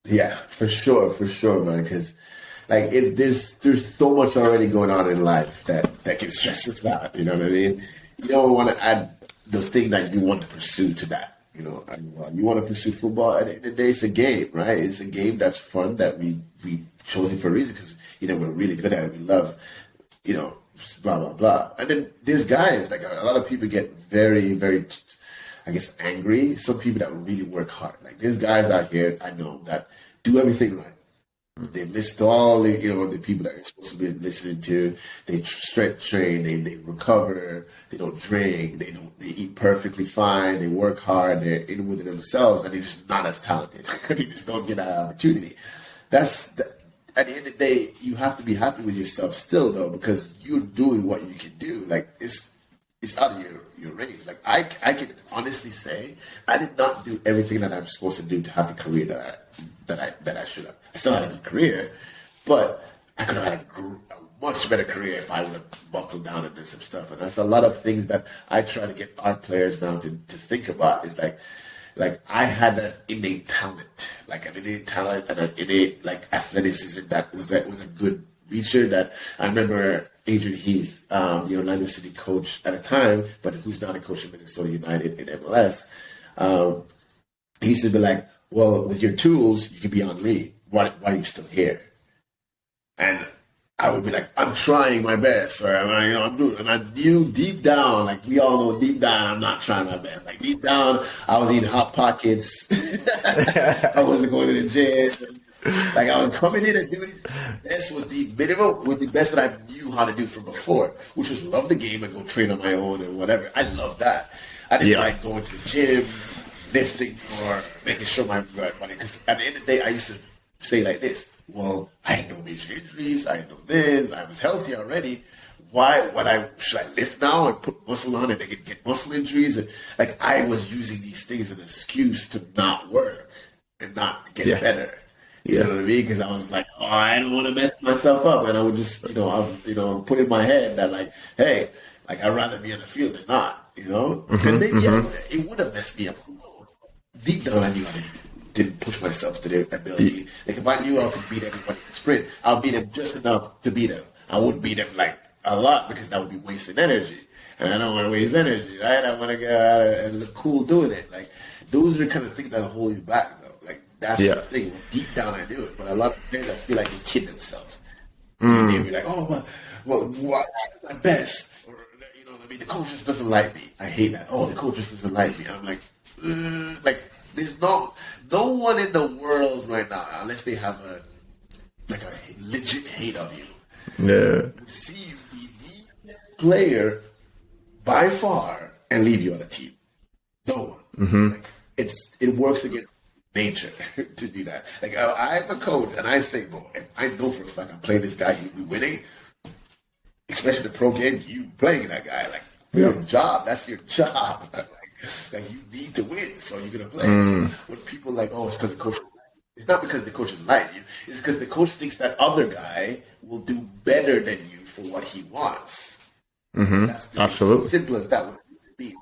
S2: Yeah, for sure, man. Because there's so much already going on in life that can stress us out. You know what I mean? You don't want to add those things that you want to pursue to that. You want to pursue football. At the end of the day, it's a game, right? It's a game that's fun that we chose it for a reason because, we're really good at it. We love, blah, blah, blah. And then there's guys, like a lot of people get very, very, I guess, angry. Some people that really work hard. Like there's guys out here I know that do everything right. They listen to all the, the people that you're supposed to be listening to. They strength train, they recover, they don't drink, they eat perfectly fine, they work hard, they're in with it themselves, and they're just not as talented. They just don't get that opportunity. At the end of the day, you have to be happy with yourself still, though, because you're doing what you can do. Like it's out of your range. Like I can honestly say I did not do everything that I'm supposed to do to have the career that I should have. I still had a good career, but I could have had a much better career if I would have buckled down and done some stuff. And that's a lot of things that I try to get our players now to think about. Is like I had that innate talent, and an innate athleticism that was a good reacher. That I remember Adrian Heath, the Orlando City coach at the time, but who's now the coach of Minnesota United in MLS. He used to be like, well, with your tools, you can be on lead. Why are you still here? And I would be like, I'm trying my best, or I'm doing. And I knew deep down, like we all know deep down, I'm not trying my best. Like deep down, I was eating Hot Pockets. I wasn't going to the gym. Like I was coming in and doing this was the minimum, was the best that I knew how to do from before, which was love the game and go train on my own and whatever. I love that. I didn't like going to the gym, lifting or making sure my body. Because at the end of the day, I used to say like this: well, I had no major injuries. I had no this. I was healthy already. Should I lift now and put muscle on and they could get muscle injuries? And like I was using these things as an excuse to not work and not get better. You know what I mean? Because I was like, oh, I don't want to mess myself up, and I would just, put in my head that like, hey, like I'd rather be on the field than not, And maybe it would have messed me up, deep down I knew I didn't push myself to their ability. Like if I knew I could beat everybody in sprint, I'll beat them just enough to beat them. I wouldn't beat them like a lot because that would be wasting energy. And I don't want to waste energy, right? I want to get out and look cool doing it. Like those are the kind of things that hold you back, though. Like that's the thing. Deep down, I do it, but a lot of players, I feel like they kid themselves. They be like, "Oh, well, I'm my best," or you know what I mean. The coach just doesn't like me. I hate that. Oh, the coach just doesn't like me. I'm like there's no one in the world right now unless they have a legit hate of you.
S1: Yeah.
S2: See you be the best player by far and leave you on a team. No one. Like, it works against nature to do that. Like I'm a coach and I say, bro, if I know for a fact I'm playing this guy, we winning, especially the pro game, you playing that guy. Like your job, that's your job. Like you need to win, so you're gonna play. So when people like, oh, it's because the coach. It's not because the coach is lying to you. It's because the coach thinks that other guy will do better than you for what he wants. That's
S1: Absolutely
S2: simple as that would be.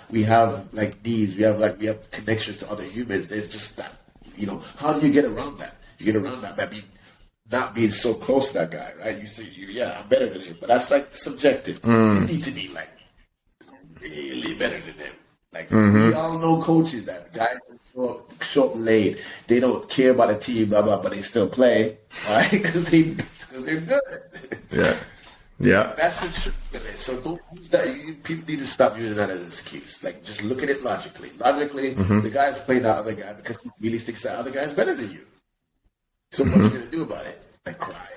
S2: We have like needs. We have connections to other humans. There's just that. You know, how do you get around that? You get around that by not being so close to that guy, right? You say, I'm better than him, but that's like subjective. You need to be like really better than him. Like we all know coaches that guys show up late. They don't care about the team, blah blah, but they still play, right? Because they're good.
S1: Yeah.
S2: That's the truth of it. So don't use that. People need to stop using that as an excuse. Like just look at it logically. Logically, the guy's playing that other guy because he really thinks that other guy's better than you. So what are you gonna do about it? Like cry.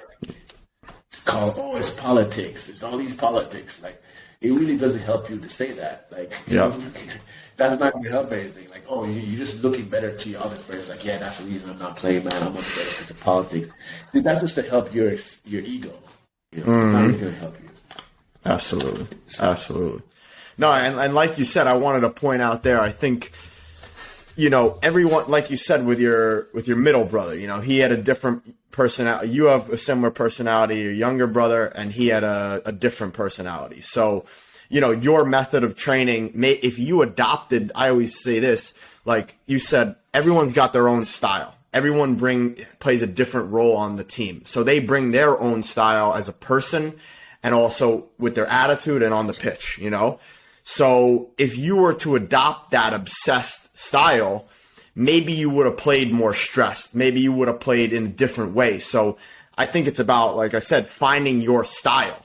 S2: It's called it's politics. It's all these politics. Like it really doesn't help you to say that. Like that's not going to help anything. Like, you're just looking better to your other friends. Like, that's the reason I'm not playing, man. I'm upset because of politics. See, that's just to help your ego. You know, not really going to help you.
S1: Absolutely. No, and like you said, I wanted to point out there. I think, everyone, like you said, with your middle brother, he had a different personality. You have a similar personality. Your younger brother, and he had a different personality. So, your method of training, if you adopted, I always say this, like you said, everyone's got their own style. Everyone plays a different role on the team. So they bring their own style as a person and also with their attitude and on the pitch, So if you were to adopt that obsessed style, maybe you would have played more stressed. Maybe you would have played in a different way. So I think it's about, like I said, finding your style,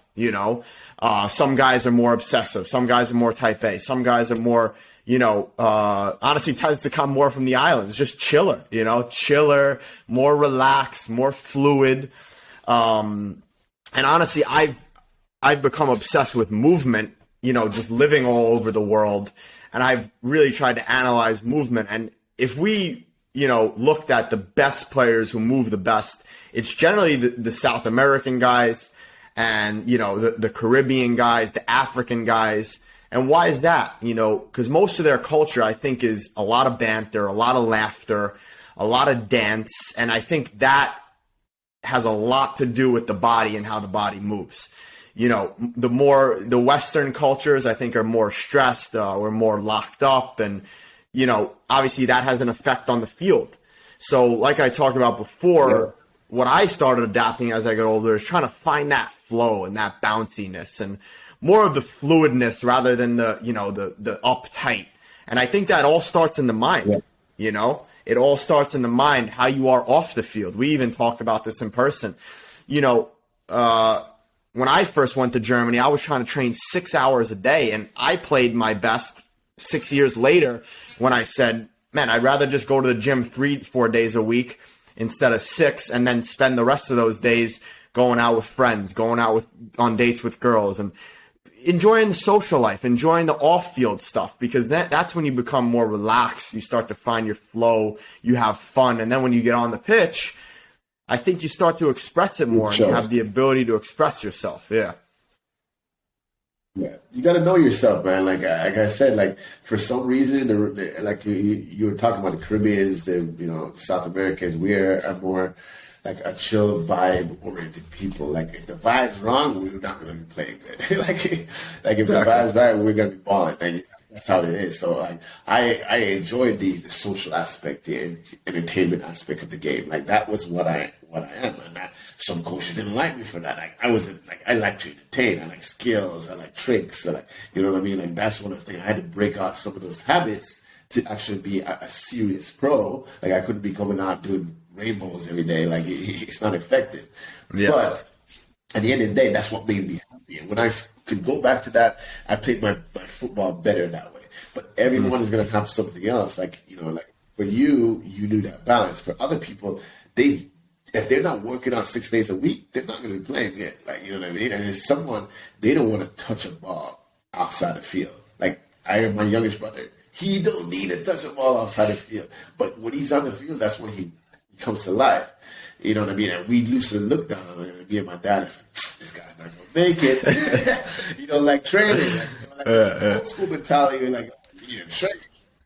S1: Some guys are more obsessive. Some guys are more type A. Some guys are more, honestly tends to come more from the islands, just chiller, chiller, more relaxed, more fluid. And honestly, I've become obsessed with movement, just living all over the world. And I've really tried to analyze movement. And if we, looked at the best players who move the best, it's generally the South American guys, and, the Caribbean guys, the African guys. And why is that? Because most of their culture, I think, is a lot of banter, a lot of laughter, a lot of dance. And I think that has a lot to do with the body and how the body moves. The Western cultures, I think, are more stressed, or more locked up. And, obviously that has an effect on the field. So like I talked about before, what I started adapting as I got older is trying to find that flow and that bounciness and more of the fluidness rather than the uptight. And I think that all starts in the mind, It all starts in the mind, how you are off the field. We even talked about this in person. When I first went to Germany, I was trying to train 6 hours a day, and I played my best 6 years later when I said, man, I'd rather just go to the gym 3-4 days a week instead of 6, and then spend the rest of those days going out with friends, going out on dates with girls, and enjoying the social life, enjoying the off-field stuff, because that's when you become more relaxed. You start to find your flow, you have fun, and then when you get on the pitch, I think you start to express it more, and you have the ability to express yourself. Yeah.
S2: Yeah, you got to know yourself, man. Like I said, like for some reason, like you were talking about the Caribbeans, the South Americans, we are more like a chill vibe oriented people. Like if the vibe's wrong, we're not going to be playing good. like if the vibe's right, we're going to be balling. And that's how it is. So like I enjoyed the social aspect, the entertainment aspect of the game. Like that was what I am. And some coaches didn't like me for that. Like I wasn't like I like to entertain. I like skills. I like tricks. I like, you know what I mean. Like that's one of the things I had to break out some of those habits to actually be a serious pro. Like I couldn't be coming out doing rainbows every day. Like it's not effective.
S1: Yeah.
S2: But at the end of the day, that's what made me happy. And when I could go back to that, I played my football better that way. But everyone is going to have something else. Like, you know, like for you do that balance. For other people, if they're not working out 6 days a week, they're not going to be playing it. Like, you know what I mean? And there's someone, they don't want to touch a ball outside the field. Like, I have my youngest brother. He don't need to touch a ball outside the field. But when he's on the field, that's when he comes to life. You know what I mean? And we used to look down on it. Me and my dad is like, this guy's not going to make it. You know, like training. Like, old school mentality, like, you know, training.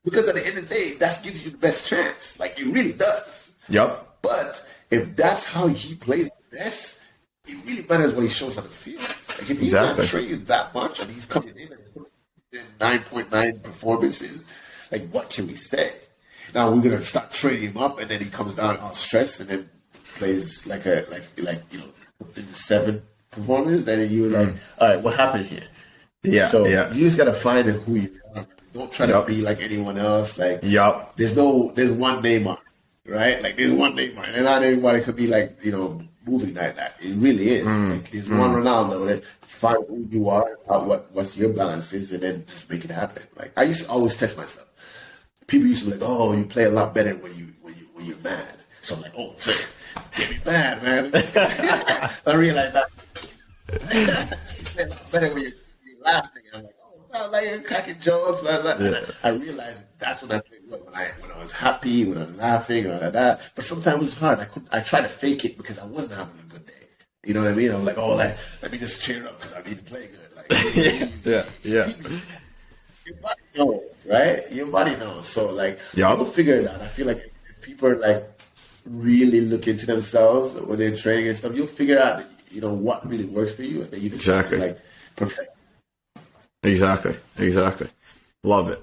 S2: Because at the end of the day, that gives you the best chance. Like, it really does.
S1: Yep.
S2: But if that's how he plays the best, it really matters when he shows on the field. Like, if he's not training that much and he's coming in and 9.9 performances, like, what can we say? Now we're gonna start training him up, and then he comes down all stressed, and then plays like you know, within the 7 performance. Then you're like, all right, what happened here?
S1: Yeah.
S2: So you just gotta find who you are. Don't try to be like anyone else. Like, there's one Neymar, right? Like, there's one Neymar, and not everybody could be like, you know, moving like that. It really is. Like, there's one Ronaldo. Then find who you are, what's your balance is, and then just make it happen. Like, I used to always test myself. People used to be like, "Oh, you play a lot better when you're mad." So I'm like, "Oh, get me mad, man." I realized that you play a lot better when you're laughing. And I'm like, "Oh, no, like you're cracking jokes." Blah, blah. Yeah. I realized that's when I played when I was happy, when I was laughing, or like that. But sometimes it was hard. I tried to fake it because I wasn't having a good day. You know what I mean? I'm like, "Oh, like let me just cheer up because I need to play good." Like,
S1: yeah.
S2: Your body knows, right? Your body knows. So, like, people figure it out. I feel like if people are, like, really look into themselves when they're training and stuff, you'll figure out, you know, what really works for you, and then you just have to, like, perfect.
S1: Exactly. Love it.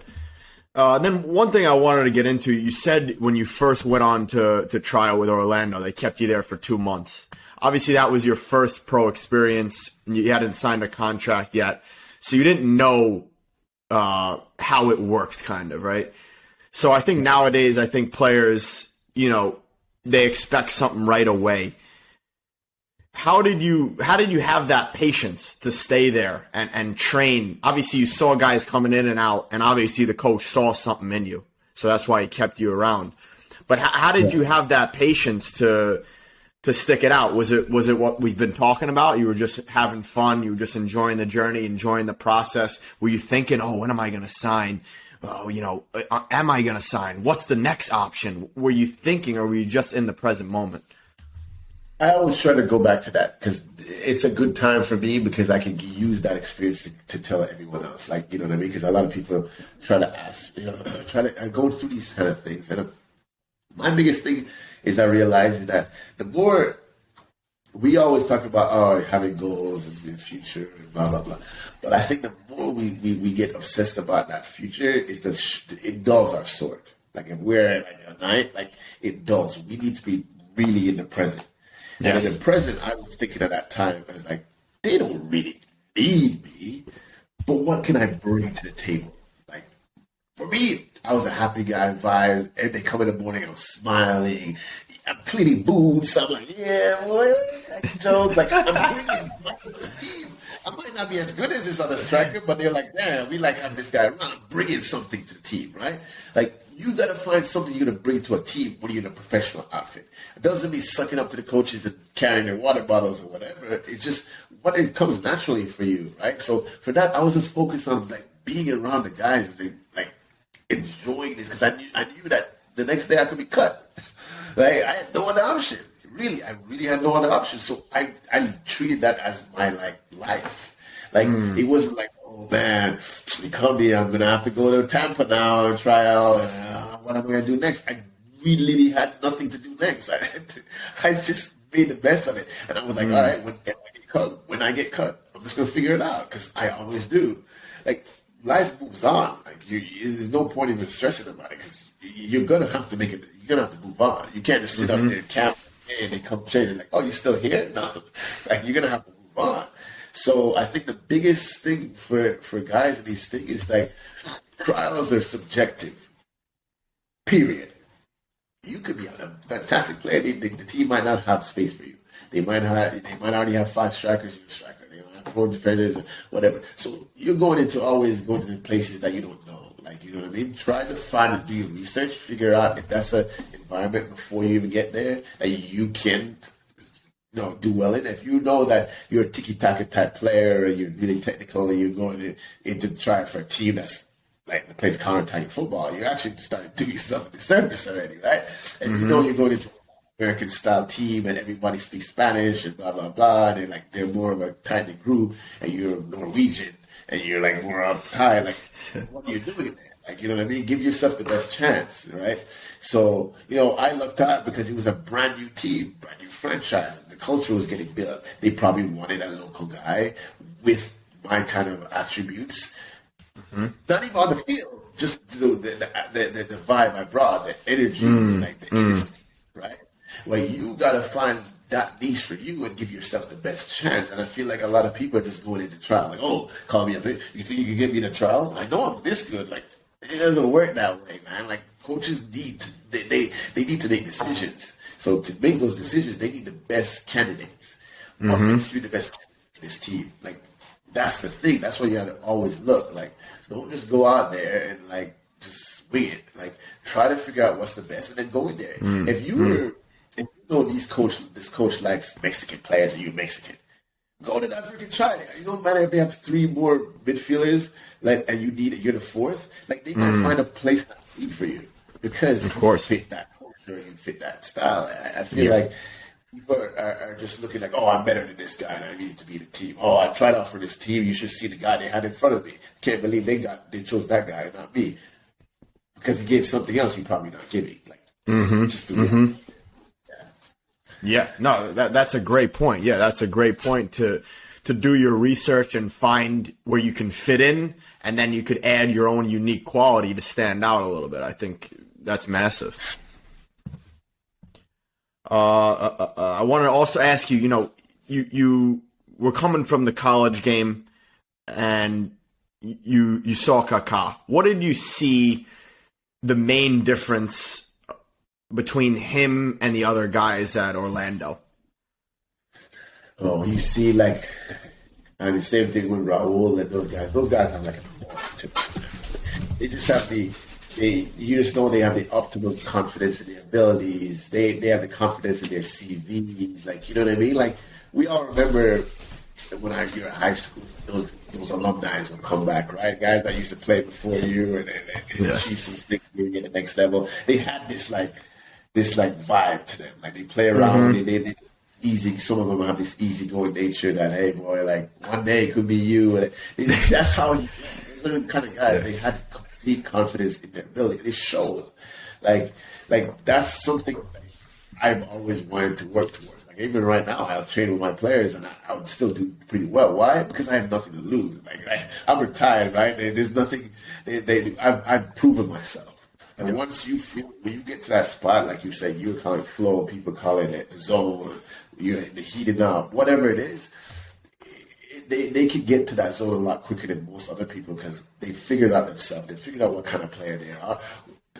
S1: Then one thing I wanted to get into, you said when you first went on to trial with Orlando, they kept you there for 2 months. Obviously, that was your first pro experience. You hadn't signed a contract yet, so you didn't know how it worked, kind of, right? So I think nowadays, players, you know, they expect something right away. How did you have that patience to stay there and train? Obviously, you saw guys coming in and out, and obviously the coach saw something in you, so that's why he kept you around. But how did you have that patience to stick it out? Was it what we've been talking about? You were just having fun. You were just enjoying the journey, enjoying the process. Were you thinking, "Oh, when am I going to sign? Oh, you know, am I going to sign? What's the next option?" Were you thinking, or were you just in the present moment?
S2: I always try to go back to that because it's a good time for me because I can use that experience to tell everyone else. Like, you know what I mean? Because a lot of people try to ask, you know, I go through these kind of things. And my biggest thing is I realize that the more we always talk about having goals and the future and blah, blah, blah. But I think the more we get obsessed about that future is it dulls our sword. Like if we're like at night, like it dulls. We need to be really in the present. Yes. And in the present, I was thinking at that time, I was like, they don't really need me, but what can I bring to the table? Like, for me, I was a happy guy, vibes. Every day come in the morning, I'm smiling. I'm cleaning boots. I'm like, yeah, boy, like jokes. Like, I'm bringing my team. I might not be as good as this other striker, but they're like, damn, we like having this guy around. I'm bringing something to the team, right? Like, you got to find something you're going to bring to a team when you're in a professional outfit. It doesn't mean sucking up to the coaches and carrying their water bottles or whatever. It's just what it comes naturally for you, right? So for that, I was just focused on like being around the guys and like enjoying this because I knew that the next day I could be cut. Like I had no other option. I really had no other option. So I treated that as my like life. Like it wasn't like, oh man, they come here, I'm gonna have to go to Tampa now and try out. What am I gonna do next? I really had nothing to do next. I just made the best of it, and I was like, all right, when I get cut, I'm just gonna figure it out because I always do. Like life moves on. Like there's no point even stressing about it because you're gonna have to make it. You're gonna have to move on. You can't just sit up there and camp and they come change. Like, oh, you're still here? No, like you're gonna have to move on. So I think the biggest thing for guys in these things is like trials are subjective. Period. You could be a fantastic player. The team might not have space for you. They might already have 5 strikers. You're a striker. They might have 4 defenders, or whatever. So you're always going to places that you don't know. Like, you know what I mean? Try to do your research, figure out if that's an environment before you even get there that you can, do well in. If you know that you're a tiki-taka type player, or you're really technical, and you're going into try for a team that's like that plays counter-attacking football, you actually started doing yourself a disservice already, right? And you know you're going into American style team and everybody speaks Spanish and blah blah blah, and they're more of a tiny group, and you're Norwegian and you're like more uptight. Like, what are you doing there? Like, you know what I mean? Give yourself the best chance, right? So, I lucked out because it was a brand new team, brand new franchise. The culture was getting built. They probably wanted a local guy with my kind of attributes. Not even on the field, just the vibe I brought, the energy, like the innocence, right? Well, you gotta find that niche for you and give yourself the best chance. And I feel like a lot of people are just going into trial, like, oh, call me up. You think you can get me the trial? I know I'm this good. Like, it doesn't work that way, man. Like, coaches need to, they need to make decisions. So to make those decisions, they need the best candidates. What makes you the best candidate for this team? Like, that's the thing. That's why you have to always look. Like, don't just go out there and like just wing it. Like, try to figure out what's the best and then go in there. If you know this coach likes Mexican players and you're Mexican, go to that freaking China. It don't matter if they have 3 more midfielders, like, and you're the 4th. Like, they might find a place that need for you because
S1: of course
S2: you fit that culture, you fit that style. I feel like people are just looking like, oh, I'm better than this guy and I need to be the team. Oh, I tried out for this team. You should see the guy they had in front of me. Can't believe they chose that guy and not me. Because he gave something else you're probably not giving. Like, just do it.
S1: Yeah, no, that's a great point. Yeah, that's a great point to do your research and find where you can fit in, and then you could add your own unique quality to stand out a little bit. I think that's massive. I want to also ask you, you were coming from the college game, and you saw Kaka. What did you see the main difference between him and the other guys at Orlando?
S2: Oh, you see, like, and the same thing with Raul and those guys. Those guys have like they just have you just know they have the optimum confidence in their abilities. They have the confidence in their CVs. Like, you know what I mean? Like, we all remember when you're in high school, those alumni will come back, right? Guys that used to play before you and the Chiefs and stick you at the next level. They had this vibe to them. Like, they play around, they easy. Some of them have this easygoing nature that, hey boy, like, one day it could be you. And that's how you get. Those are the kind of guys. They had complete confidence in their ability. And it shows. Like that's something that I've always wanted to work towards. Like, even right now, I'll train with my players and I would still do pretty well. Why? Because I have nothing to lose. Like, I'm retired, right? There's nothing. I've proven myself. And once when you get to that spot, like you say, you call it flow, people call it zone, you're the heating up, whatever it is, they can get to that zone a lot quicker than most other people because they figured out themselves. They figured out what kind of player they are.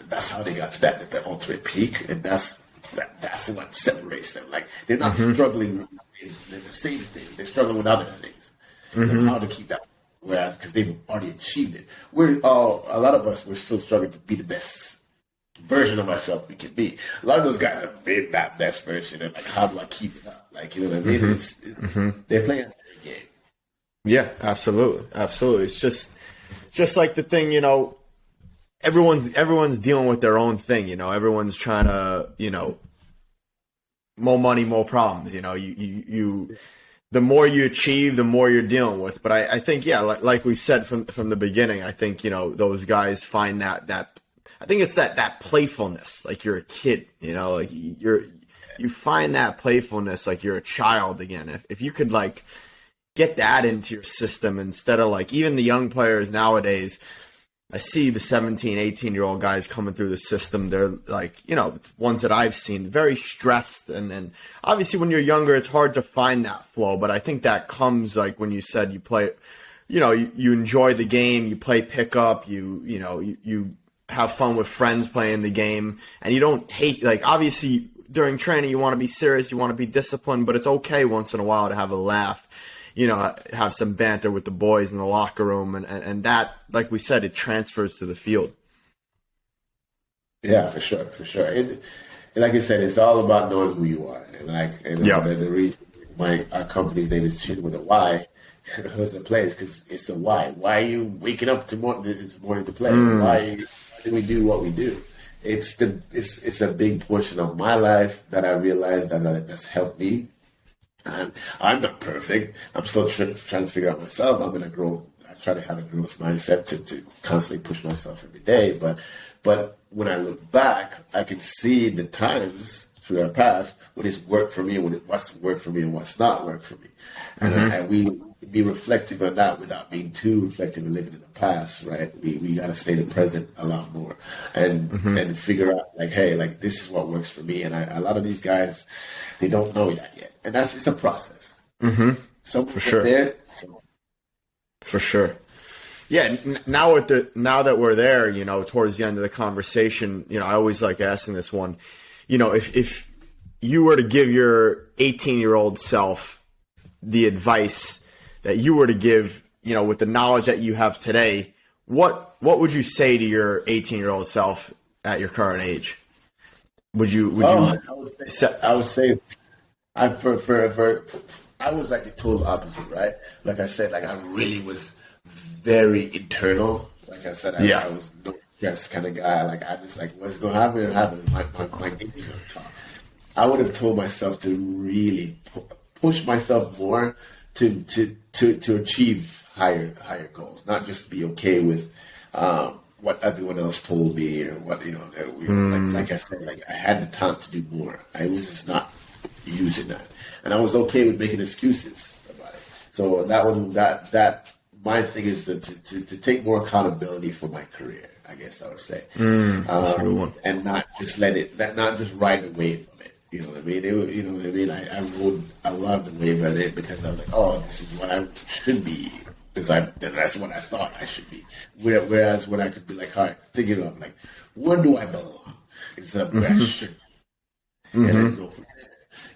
S2: That's how they got to that ultimate peak, and that's what separates them. Like, they're not struggling with the same things. They're struggling with other things. And how to keep that. Whereas, because they've already achieved it, a lot of us, we're still struggling to be the best version of ourselves we can be. A lot of those guys have been that best version, and like, how do I keep it up? Like, you know what I mean? They're playing a game.
S1: Yeah, absolutely. It's just like the thing, everyone's dealing with their own thing. Everyone's trying to, more money, more problems. You the more you achieve, the more you're dealing with. But I think, like we said from the beginning, I think, those guys find that I think it's that playfulness, like you're a kid, like you find that playfulness, like you're a child again. If you could, like, get that into your system instead of like even the young players nowadays. I see the 17, 18-year-old guys coming through the system. They're like, ones that I've seen, very stressed. And obviously when you're younger, it's hard to find that flow. But I think that comes like when you said you play, you enjoy the game, you play pickup, you have fun with friends playing the game. And you don't take, like, obviously during training, you want to be serious, you want to be disciplined, but it's okay once in a while to have a laugh. Have some banter with the boys in the locker room, and that, like we said, it transfers to the field.
S2: Yeah, for sure. And like I said, it's all about knowing who you are. And the reason our company's name is CHYN with a Y was a play is because it's a why. Why are you waking up this morning to play? Why do we do what we do? It's a big portion of my life that I realized that's helped me. And I'm not perfect. I'm still trying to figure out myself. I'm going to grow. I try to have a growth mindset to constantly push myself every day. But when I look back, I can see the times through our past what has worked for me and what's worked for me and what's not worked for me. And we be reflective on that without being too reflective and living in the past, right? We got to stay in the present a lot more and figure out like, hey, like this is what works for me. And a lot of these guys, they don't know that yet. And it's a process. So
S1: for sure. For sure. Yeah. Now that we're there, towards the end of the conversation, I always like asking this one, if you were to give your 18-year-old self the advice that you were to give, with the knowledge that you have today, what would you say to your 18-year-old self at your current age? I would say I was like the total opposite, right? Like I said, like I really was very internal. Like I said, I was no stress kind of guy. Like I just like what's going to happen, it'll happen. My game is going to talk. I would have told myself to really push myself more to achieve higher goals, not just be okay with what everyone else told me or what like I said, like I had the talent to do more. I was just not using that, and I was okay with making excuses about it. So that my thing is to take more accountability for my career. I guess I would say, that's a good one.
S2: And not just not just ride the wave of it. You know what I mean? You know what I mean? I rode a lot of the wave of it because I was like, oh, this is what I should be. Because that's what I thought I should be. Whereas when I could be like, all right, thinking of like, where do I belong? Instead of where I should be. And then go from there.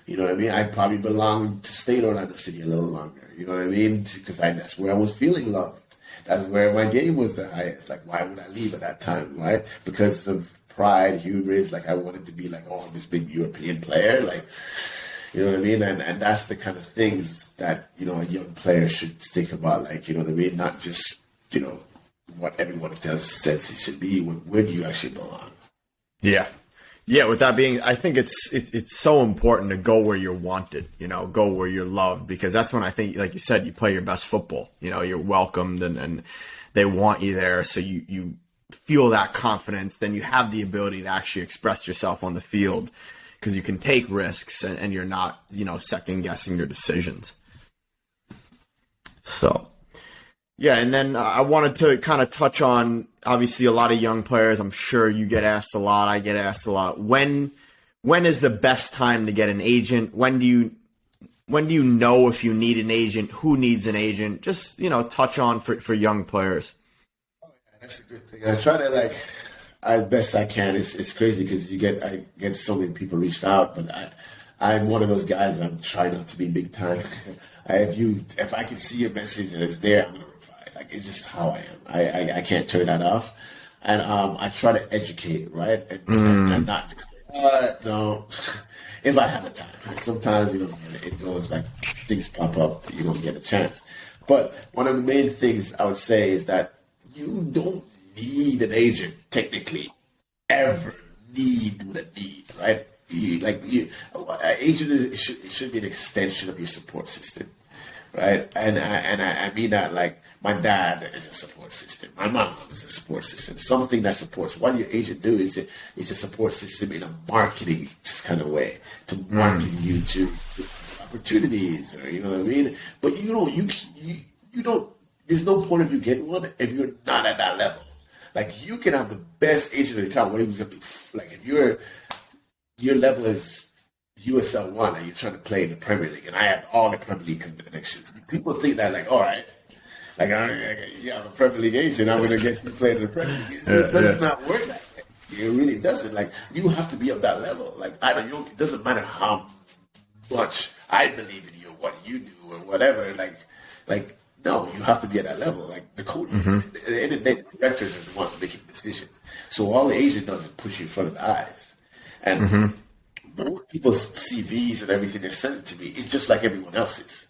S2: You know what I mean? I probably belong to stay in Orlando City a little longer. You know what I mean? Because that's where I was feeling loved. That's where my game was the highest. Like, why would I leave at that time, right? Because of pride, hubris. Like, I wanted to be like, oh, this big European player. Like, you know what I mean? And that's the kind of things that, a young player should think about. Like, you know what I mean? Not just, what everyone says he should be. Where do you actually belong?
S1: Yeah. Yeah, with that being, I think it's so important to go where you're wanted, go where you're loved, because that's when I think, like you said, you play your best football. You're welcomed and they want you there, so you feel that confidence. Then you have the ability to actually express yourself on the field because you can take risks and you're not, second guessing your decisions. So. Yeah, and then I wanted to kind of touch on, obviously, a lot of young players. I'm sure you get asked a lot. I get asked a lot. When is the best time to get an agent? When do you know if you need an agent? Who needs an agent? Just, touch on for young players.
S2: Oh, yeah, that's a good thing. I try to, as best I can. It's crazy because I get so many people reached out, but I'm one of those guys. I'm trying not to be big time. If I can see your message and it's there, I'm going to reply. Like, it's just how I am. I can't turn that off. And I try to educate, right? And not no. If I have the time. Sometimes, it goes like things pop up, you don't get a chance. But one of the main things I would say is that you don't need an agent, technically, ever need, right? An agent should be an extension of your support system, right? And I mean that like my dad is a support system, my mom is a support system, something that supports. What your agent do is a support system in a marketing kind of way to market you to opportunities, or you know what I mean. But you don't. There's no point of you getting one if you're not at that level. Like you can have the best agent in the account. What are you gonna do? Like if your level is USL 1 and you're trying to play in the Premier League, and I have all the Premier League connections. People think that like, all right, like I'm a Premier League agent, I'm gonna get you playing in the Premier League. It does not work that way. It really doesn't. Like you have to be of that level. Like it doesn't matter how much I believe in you, or what you do, or whatever. Like no, you have to be at that level. Like the coach, at the end of the day, the directors are the ones making decisions. So all the agent does is push you in front of the eyes, and most people's CVs and everything they're sending to me is just like everyone else's.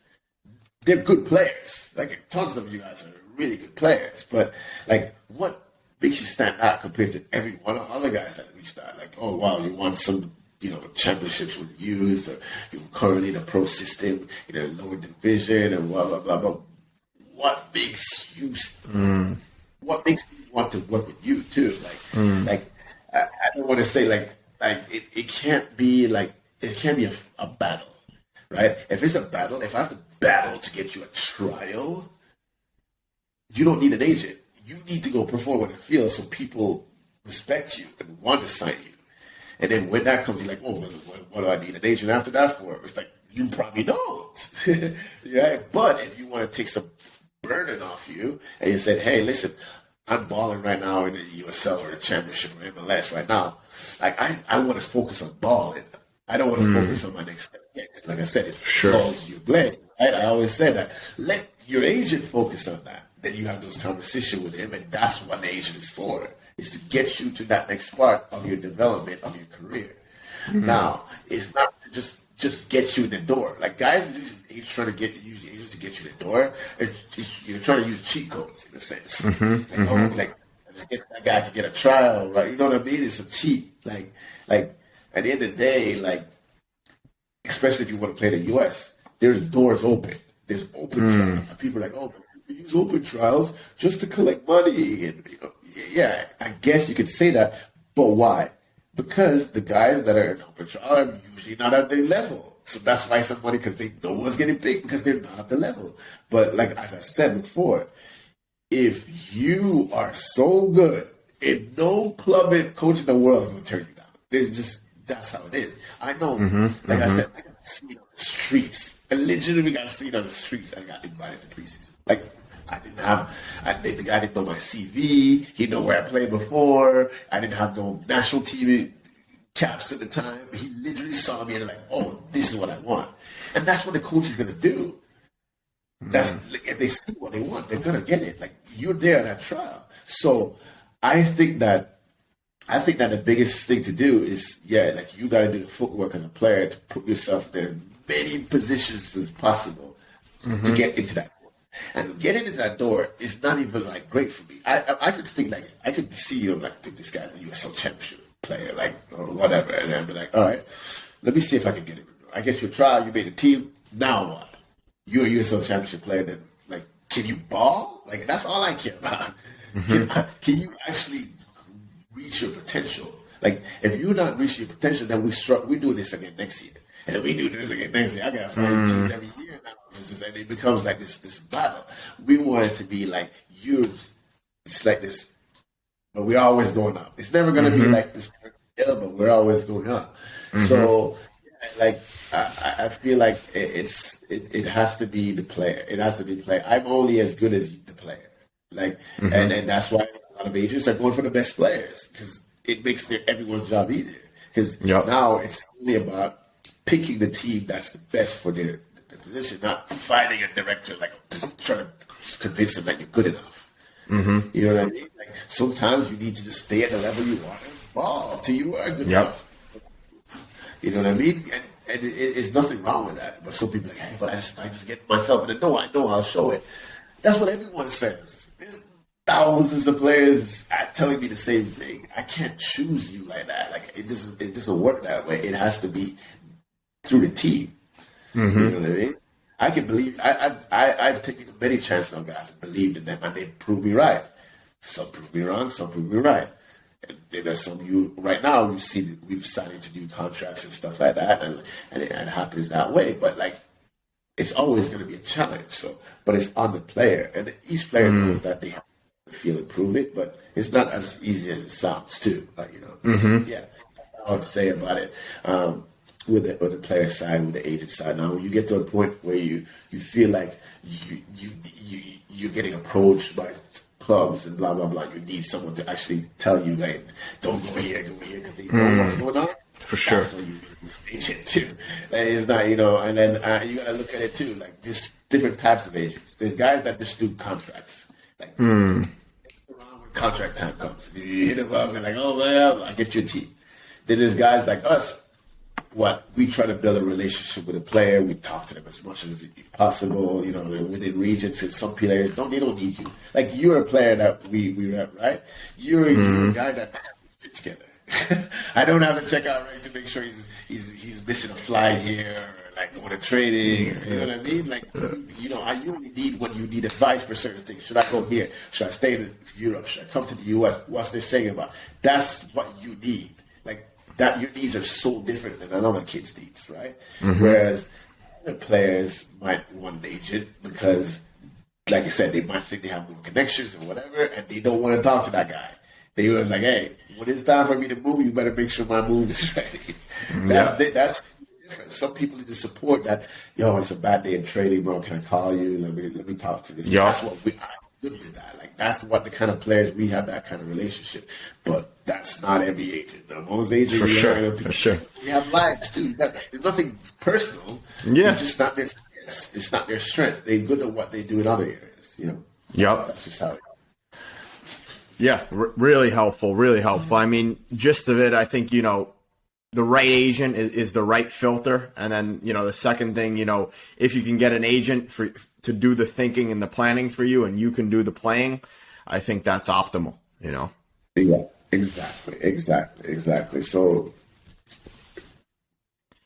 S2: They're good players. Like tons of you guys are really good players, but like what makes you stand out compared to every one of the other guys that reached out? Like, oh wow, you won some, championships with youth, or you're currently in a pro system, in a lower division, and blah blah blah blah. What makes you? What makes me want to work with you too? Like I don't want to say like it can't be like it can't be a battle, right? If it's a battle, if I have to battle to get you a trial, you don't need an agent. You need to go perform on the field so people respect you and want to sign you. And then when that comes, you're like, oh, what do I need an agent after that for? It's like, you probably don't. Right? But if you want to take some burden off you and you said, hey, listen, I'm balling right now in the USL or the Championship or MLS right now. Like, I want to focus on balling. I don't want to focus on my next step yet. Like I said, it calls you blame. Right? I always say that. Let your agent focus on that. Then you have those conversations with him, and that's what the agent is for, is to get you to that next part of your development of your career. Now, it's not to just get you in the door. Like guys, he's trying to get you to get you in the door. You're trying to use cheat codes in a sense. Let's get that guy to get a trial, right? You know what I mean? It's a cheat. Like at the end of the day, like especially if you want to play the US, there's doors open. There's open trials. People are like, oh, we use open trials just to collect money, and yeah, I guess you could say that, but why? Because the guys that are in open trial are usually not at their level. So that's why some money, because they know what's getting big, because they're not at the level. But like as I said before, if you are so good, in no club and coach in the world is going to turn you down. It's just, that's how it is. I know, I said, I got seen on the streets. I literally got seen on the streets and got invited to preseason. Like, the guy didn't know my CV. He didn't know where I played before. I didn't have no national TV caps at the time. He literally saw me and like, oh, this is what I want. And that's what the coach is going to do. That's if they see what they want, they're going to get it. Like, you're there at that trial. So I think that the biggest thing to do is, like you got to do the footwork as a player to put yourself in as many positions as possible to get into that. And getting into that door is not even like great for me. I could think like I could see you like think this guy's a USL championship player, like or whatever, and I'd be like, all right, let me see if I can get him. I guess you try, you made a team. Now what? You're a USL championship player. Then like, can you ball? Like that's all I care about. Can you actually reach your potential? Like if you're not reaching your potential, then we do this again next year. And we do this again next year. I got 5 teams every year now. And it becomes like this battle. We want it to be like it's like this, but we're always going up. It's never going to be like this, but we're always going up. So, like, I feel like it has to be the player. It has to be the player. I'm only as good as the player. Like, and that's why a lot of agents are going for the best players because it makes everyone's job easier. Because now it's only about picking the team that's the best for their position, not finding a director like just trying to convince them that you're good enough. You know what I mean? Like sometimes you need to just stay at the level you are and ball till you are good enough. You know what I mean? And it's nothing wrong with that. But some people are like, hey, but I just get myself in the know. I know I'll show it. That's what everyone says. There's thousands of players telling me the same thing. I can't choose you like that. Like it doesn't work that way. It has to be through the team. You know what I mean? I can believe. I've taken many chances on guys and believed in them, and they proved me right. Some proved me wrong. Some proved me right. And there's some right now. We've signed into new contracts and stuff like that, and it happens that way. But like it's always going to be a challenge. So, but it's on the player, and each player knows that they have to feel improve it, but it's not as easy as it sounds too. So, yeah, I would say about it. With the player side, with the agent side. Now, when you get to a point where you feel like you're getting approached by clubs and blah blah blah, you need someone to actually tell you, like, don't go here, because they know what's going on.
S1: For sure.
S2: That's when you need an agent too. Like, it's not, and then you got to look at it too. Like, there's different types of agents. There's guys that just do contracts. Like, around when contract time comes, you hit them up and like, oh man, I'll get you a team. Then there's guys like us. We try to build a relationship with a player. We talk to them as much as possible, within regions. And some players they don't need you. Like, you're a player that we rep, right? You're a guy that fit together. I don't have to check out Ray to make sure he's missing a flight here, or like going to training, or, you know what I mean? Like, I only need when you need advice for certain things. Should I go here? Should I stay in Europe? Should I come to the US? What's they saying about? That's what you need. That your needs are so different than another kid's needs, right? Whereas other players might want an agent because, like I said, they might think they have more connections or whatever, and they don't want to talk to that guy. They were like, hey, when it's time for me to move, you better make sure my move is ready. That's different. Some people need to support that. Yo, it's a bad day in training, bro. Can I call you? Let me talk to this.
S1: Yeah.
S2: That's what I'm good with that. Like, that's what the kind of players we have, that kind of relationship. But that's not every agent. Now, most agents,
S1: for sure.
S2: You have lives too. There's nothing personal.
S1: Yeah.
S2: It's just not their. It's not their strength. They're good at what they do in other areas.
S1: Yep.
S2: That's just how it.
S1: Yeah, really helpful. Really helpful. I mean, gist of it, I think the right agent is the right filter, and then the second thing, if you can get an agent to do the thinking and the planning for you, and you can do the playing, I think that's optimal.
S2: Yeah, exactly. So,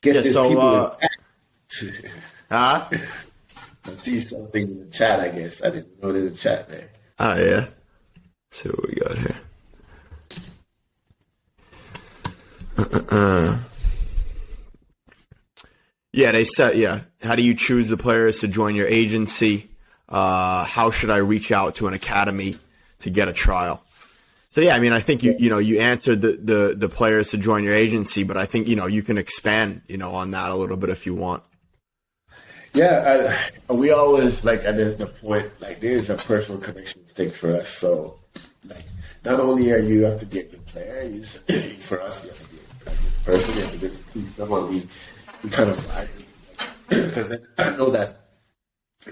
S2: guess there's people.
S1: I
S2: see something in the chat. I guess I didn't know there's a chat there.
S1: Oh yeah. Let's see what we got here. Yeah, they said, how do you choose the players to join your agency? How should I reach out to an academy to get a trial? So, yeah, I mean, I think you answered the players to join your agency, but I think, you can expand, on that a little bit if you want.
S2: Yeah, we always, like, at the point, like, there's a personal connection thing for us. So, like, not only are you have to be a good player, for us, you have to be a good person, you have to be someone we kind of vibe, because then I know that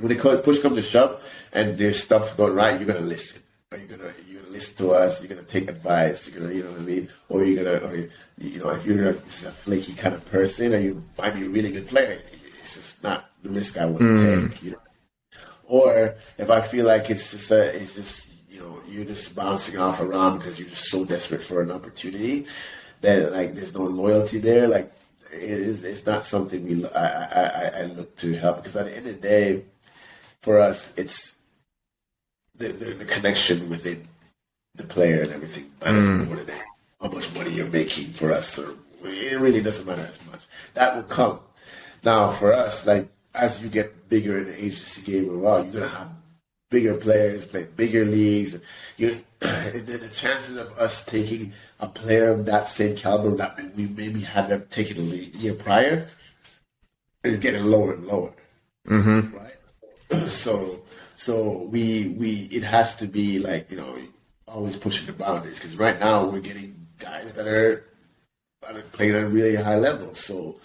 S2: when push comes to shove and there's stuff's going right, you're gonna listen. Or you're gonna listen to us. You're gonna take advice. You're gonna, you know what I mean. Or you're gonna, if you're a flaky kind of person, or you might be a really good player, it's just not the risk I would take. Or if I feel like it's just you're just bouncing off around because you're just so desperate for an opportunity that, like, there's no loyalty there. Like, it's not something I look to help, because at the end of the day, for us, it's the connection within the player and everything matters more than how much money you're making for us. So it really doesn't matter as much. That will come. Now, for us, like, as you get bigger in the agency game, you're going to have bigger players, play bigger leagues. The chances of us taking a player of that same caliber that we maybe had them taken a year prior is getting lower and lower, right? So we it has to be like, always pushing the boundaries, because right now we're getting guys that are playing at a really high level. So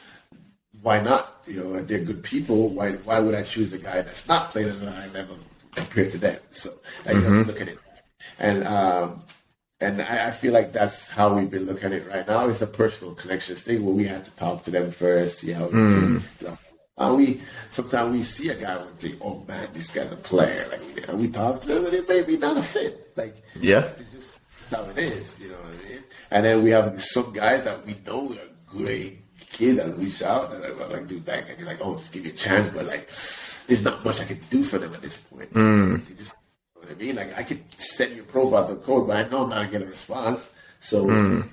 S2: why not? They're good people. Why would I choose a guy that's not playing at a high level compared to them? So you have to look at it. And I feel like that's how we've been looking at it right now. It's a personal connections thing where we had to talk to them first, see how we feel. Sometimes we see a guy and think, oh man, this guy's a player. Like, we talk to them and it may be not a fit. Like, it's just that's how it is. You know what I mean? And then we have some guys that we know are great kids that reach out that are like, do that, and you're like, oh, just give me a chance, but like, there's not much I can do for them at this point. You just, what I mean? Like, I could send you a profile to code, but I know I'm not gonna get a response. So I'm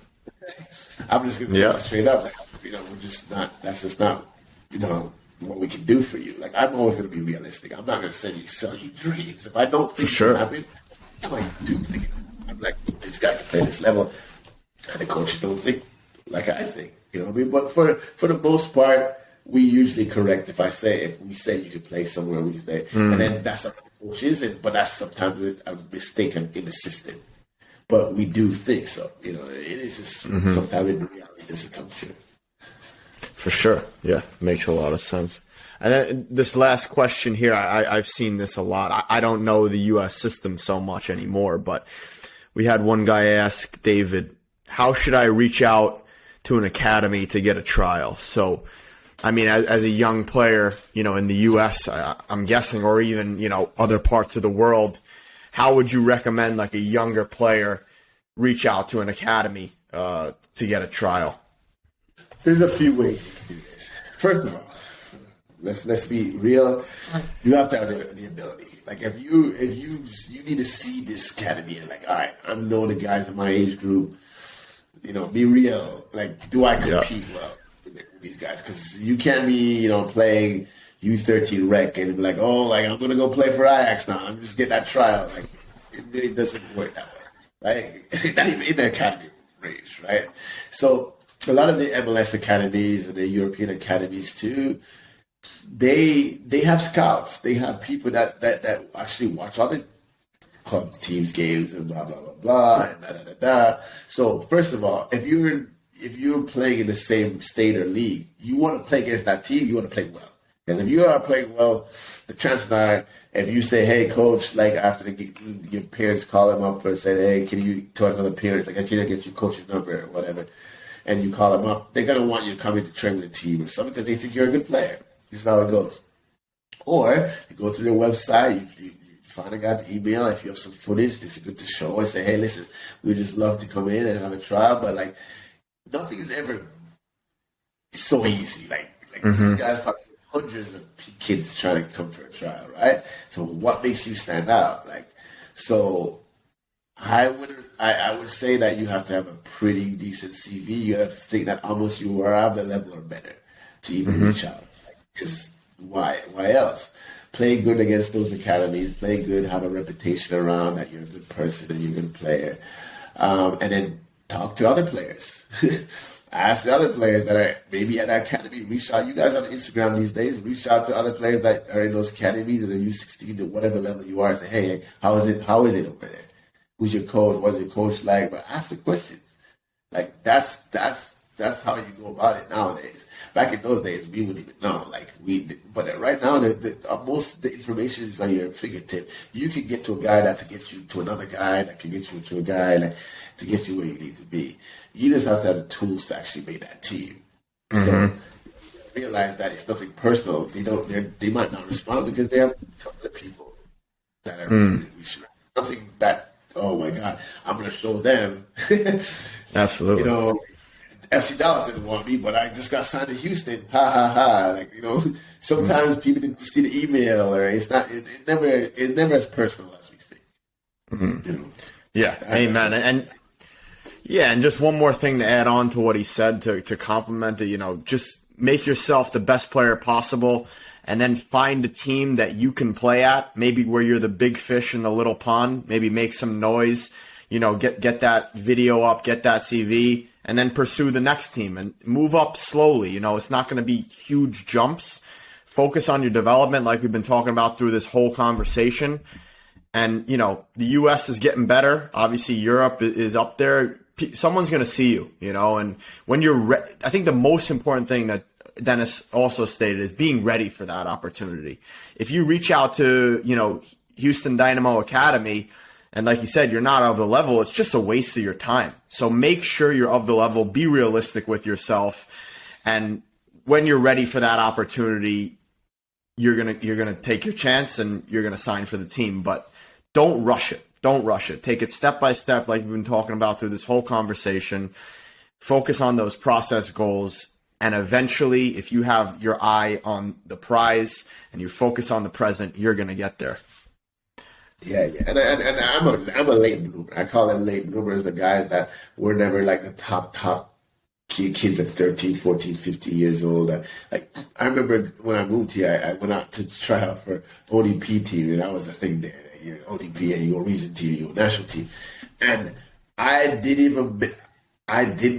S2: just gonna tell you straight up, like, we're just not. That's just not. what we can do for you. Like, I'm always going to be realistic. I'm not going to sell you dreams. If I don't think
S1: sure.
S2: it can happen, I do think it. I'm like, this guy can play this level, and the coaches don't think like I think. You know what I mean? But for the most part, we usually correct if we say you can play somewhere, we can say, and then that's up to the coach isn't, but that's sometimes a mistake in the system. But we do think so. You know, it is just sometimes in reality doesn't come true.
S1: For sure. Yeah, makes a lot of sense. And then this last question here, I've seen this a lot. I don't know the U.S. system so much anymore, but we had one guy ask David, how should I reach out to an academy to get a trial? So, I mean, as a young player, you know, in the U.S., I'm guessing, or even, you know, other parts of the world, how would you recommend like a younger player reach out to an academy to get a trial?
S2: There's a few ways you can do this. First of all, let's be real. You have to have the ability. Like if you need to see this academy and like, all right, I'm knowing the guys in my age group. You know, be real. Like, do I compete well with these guys? Because you can't be, you know, playing U13 rec and be like, oh, like I'm gonna go play for Ajax now. I'm just get that trial. Like, it really doesn't work that way. Like, not even in the academy range, right? So a lot of the MLS academies and the European academies too, they have scouts. They have people that actually watch other club teams games and blah blah blah blah and da da da da. So first of all, if you're playing in the same state or league, you want to play against that team. You want to play well. Because if you are playing well, the chances are, if you say, "Hey, coach," like after your parents call him up and say, "Hey, can you talk to the parents? Like, I can't get your coach's number or whatever," and you call them up, they're gonna want you to come in to train with a team or something because they think you're a good player. This is how it goes. Or you go to their website, you find a guy to email. If you have some footage, this is good to show and say, "Hey, listen, we just love to come in and have a trial," but like nothing is ever so easy. Like these guys probably hundreds of kids trying to come for a trial, right? So what makes you stand out? Like, so I would say that you have to have a pretty decent CV. You have to think that almost you are at the level or better to even reach out. Because why else? Play good against those academies. Play good, have a reputation around that you're a good person and you're a good player. And then talk to other players. Ask the other players that are maybe at that academy. Reach out. You guys on Instagram these days. Reach out to other players that are in those academies and the U16 or whatever level you are. Say, hey, how is it over there? Who's your coach? What's your coach like? But ask the questions. Like that's how you go about it nowadays. Back in those days, we wouldn't even know. But right now, most of the information is on your fingertip. You can get to a guy that can get you to another guy that can get you to a guy to get you where you need to be. You just have to have the tools to actually make that team. So realize that it's nothing personal. They might not respond because they have tons of people that are nothing that. Oh my God, I'm going to show them.
S1: Absolutely.
S2: You know, FC Dallas didn't want me, but I just got signed to Houston. Ha ha ha! Like, you know, sometimes people didn't see the email, or it's not. It never as personal as we think. You know.
S1: Yeah. Amen. And just one more thing to add on to what he said to compliment it. You know, just make yourself the best player possible, and then find a team that you can play at. Maybe where you're the big fish in the little pond. Maybe make some noise. You know, get that video up, get that CV. And then pursue the next team and move up slowly. You know, it's not going to be huge jumps. Focus on your development like we've been talking about through this whole conversation. And, you know, the U.S. is getting better. Obviously, Europe is up there. Someone's going to see you, you know. And when you're I think the most important thing that Dennis also stated is being ready for that opportunity. If you reach out to, you know, Houston Dynamo Academy, and like you said, you're not of the level, it's just a waste of your time. So make sure you're of the level, be realistic with yourself. And when you're ready for that opportunity, you're gonna take your chance and you're gonna sign for the team. But don't rush it. Don't rush it. Take it step by step, like we've been talking about through this whole conversation. Focus on those process goals. And eventually, if you have your eye on the prize and you focus on the present, you're gonna get there.
S2: Yeah. And I'm a late bloomer. I call it late bloomers, the guys that were never like the top kids at 13, 14, 15 years old. I remember when I moved here, I went out to try out for ODP team, and that was the thing there. ODP, and you go region team, you go national team. And I didn't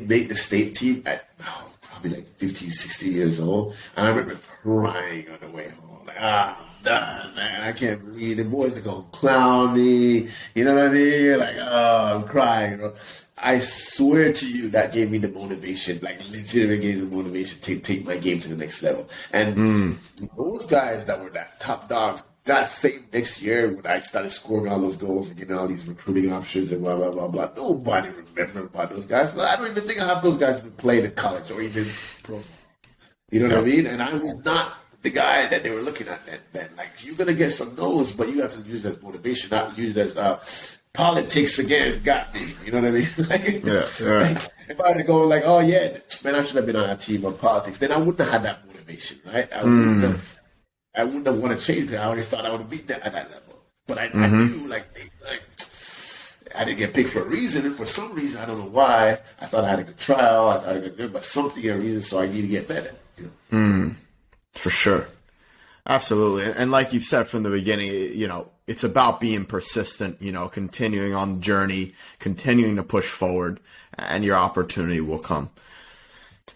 S2: make the state team at probably like 15, 16 years old. And I remember crying on the way home. Like, I'm done, man. I can't believe the boys are going to clown me. You know what I mean? You're like, oh, I'm crying. I swear to you, that gave me the motivation, like legitimately gave me the motivation to take my game to the next level. And those guys that were that top dogs, that same next year when I started scoring all those goals and getting all these recruiting options and blah, blah, blah, blah, nobody remembered about those guys. I don't even think half those guys have played in college or even pro. You know what I mean? And I was not the guy that they were looking at then. Like, you're going to get some no's, but you have to use it as motivation, not use it as politics again got me. You know what I mean? Like, if I had to go like, oh yeah, man, I should have been on that team of politics, then I wouldn't have had that motivation, right? I wouldn't have wanted to change because I already thought I would have been at that level. But I knew, like, I didn't get picked for a reason, and for some reason, I don't know why, I thought I had a good trial, I thought I got good, but something a reason, so I need to get better. You know?
S1: For sure. Absolutely. And like you've said from the beginning, it's about being persistent, continuing on the journey, continuing to push forward, and your opportunity will come.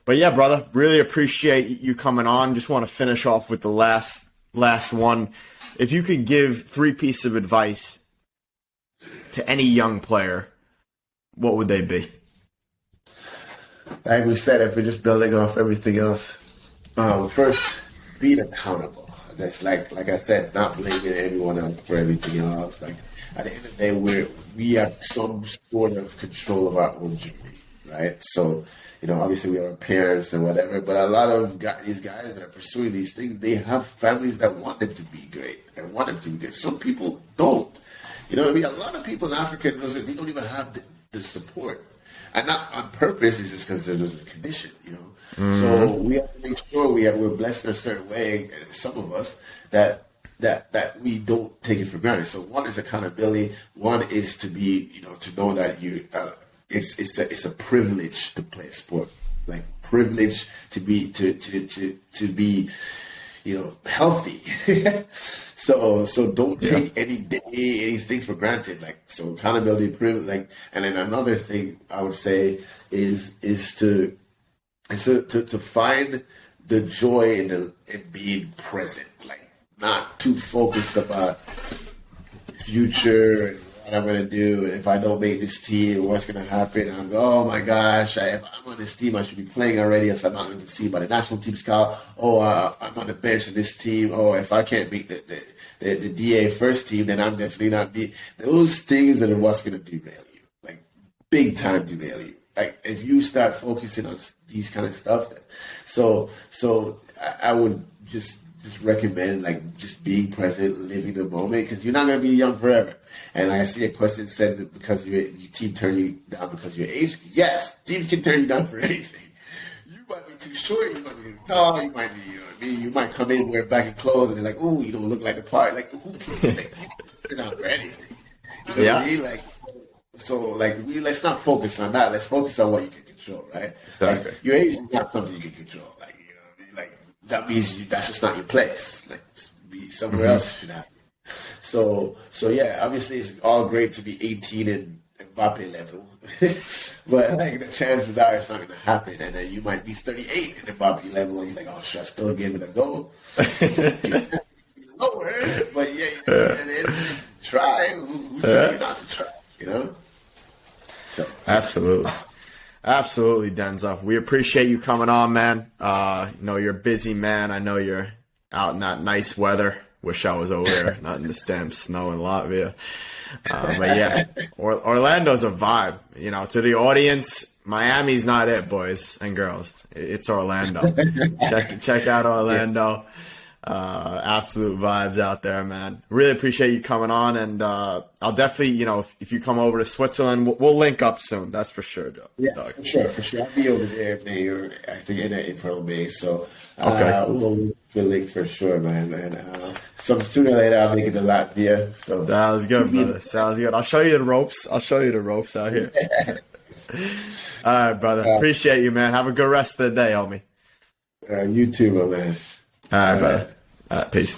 S1: But yeah, brother, really appreciate you coming on. Just want to finish off with the last one. If you could give 3 pieces of advice to any young player, what would they be?
S2: Like we said, if we're just building off everything else, first, being accountable. That's like I said, not blaming everyone else for everything else. Like, at the end of the day, we have some sort of control of our own journey, right? So, obviously we have our parents and whatever, but a lot of these guys that are pursuing these things, they have families that want them to be great and want them to be good. Some people don't. You know what I mean? A lot of people in Africa, they don't even have the support. And not on purpose, it's just because there's a condition, So we have to make sure we're blessed in a certain way, some of us, that we don't take it for granted. So one is accountability. One is to be, to know that it's a privilege to play a sport, like privilege to be healthy. so don't take anything for granted. Like, so accountability, privilege, like, and then another thing I would say is to find the joy in being present, like not too focused about future and what I'm gonna do, and if I don't make this team, what's gonna happen? And I'm going, oh my gosh, if I'm on this team, I should be playing already, so I'm not gonna be seen by the national team scout. Oh, I'm on the bench of this team. Oh, if I can't make the DA first team, then I'm definitely not be. Those things are what's gonna derail you, like big time derail you. Like, if you start focusing on these kind of stuff, so I would just recommend, like, just being present, living the moment, because you're not going to be young forever. And I see a question said that because your team turned you down because of your age. Yes, teams can turn you down for anything. You might be too short, you might be too tall, you might be, you might come in wearing baggy clothes and they're like, ooh, you don't look like the part. Like, who can turn down for anything? You know what I mean? Like, so, like, let's not focus on that. Let's focus on what you can control, right?
S1: Exactly.
S2: Like, your age is not something you can control. Like, like, that means that's just not your place. Like, be somewhere else should happen. So yeah, obviously it's all great to be 18 and Mbappe level, but like the chances are it's not going to happen, and then you might be 38 and Mbappe level, and you're like, oh, should I still give it a go? Lower, but yeah, and then try. Who's telling you not to try? So
S1: absolutely, Denzel. We appreciate you coming on, man. You're a busy man. I know you're out in that nice weather. Wish I was over there, not in this damn snow in Latvia. But yeah, Orlando's a vibe. To the audience, Miami's not it, boys and girls. It's Orlando. Check out Orlando. Absolute vibes out there, man. Really appreciate you coming on, and I'll definitely, if you come over to Switzerland, we'll link up soon. That's for sure, Doug.
S2: Yeah, for sure. I'll be over there in May, or I think in April, May. So
S1: okay.
S2: We'll link for sure, man. And some sooner or later, I'll make it to Latvia. So
S1: sounds good, brother. Sounds good. I'll show you the ropes. Out here. All right, brother. Appreciate you, man. Have a good rest of the day, homie.
S2: You too, my man.
S1: All right, brother. All right, peace.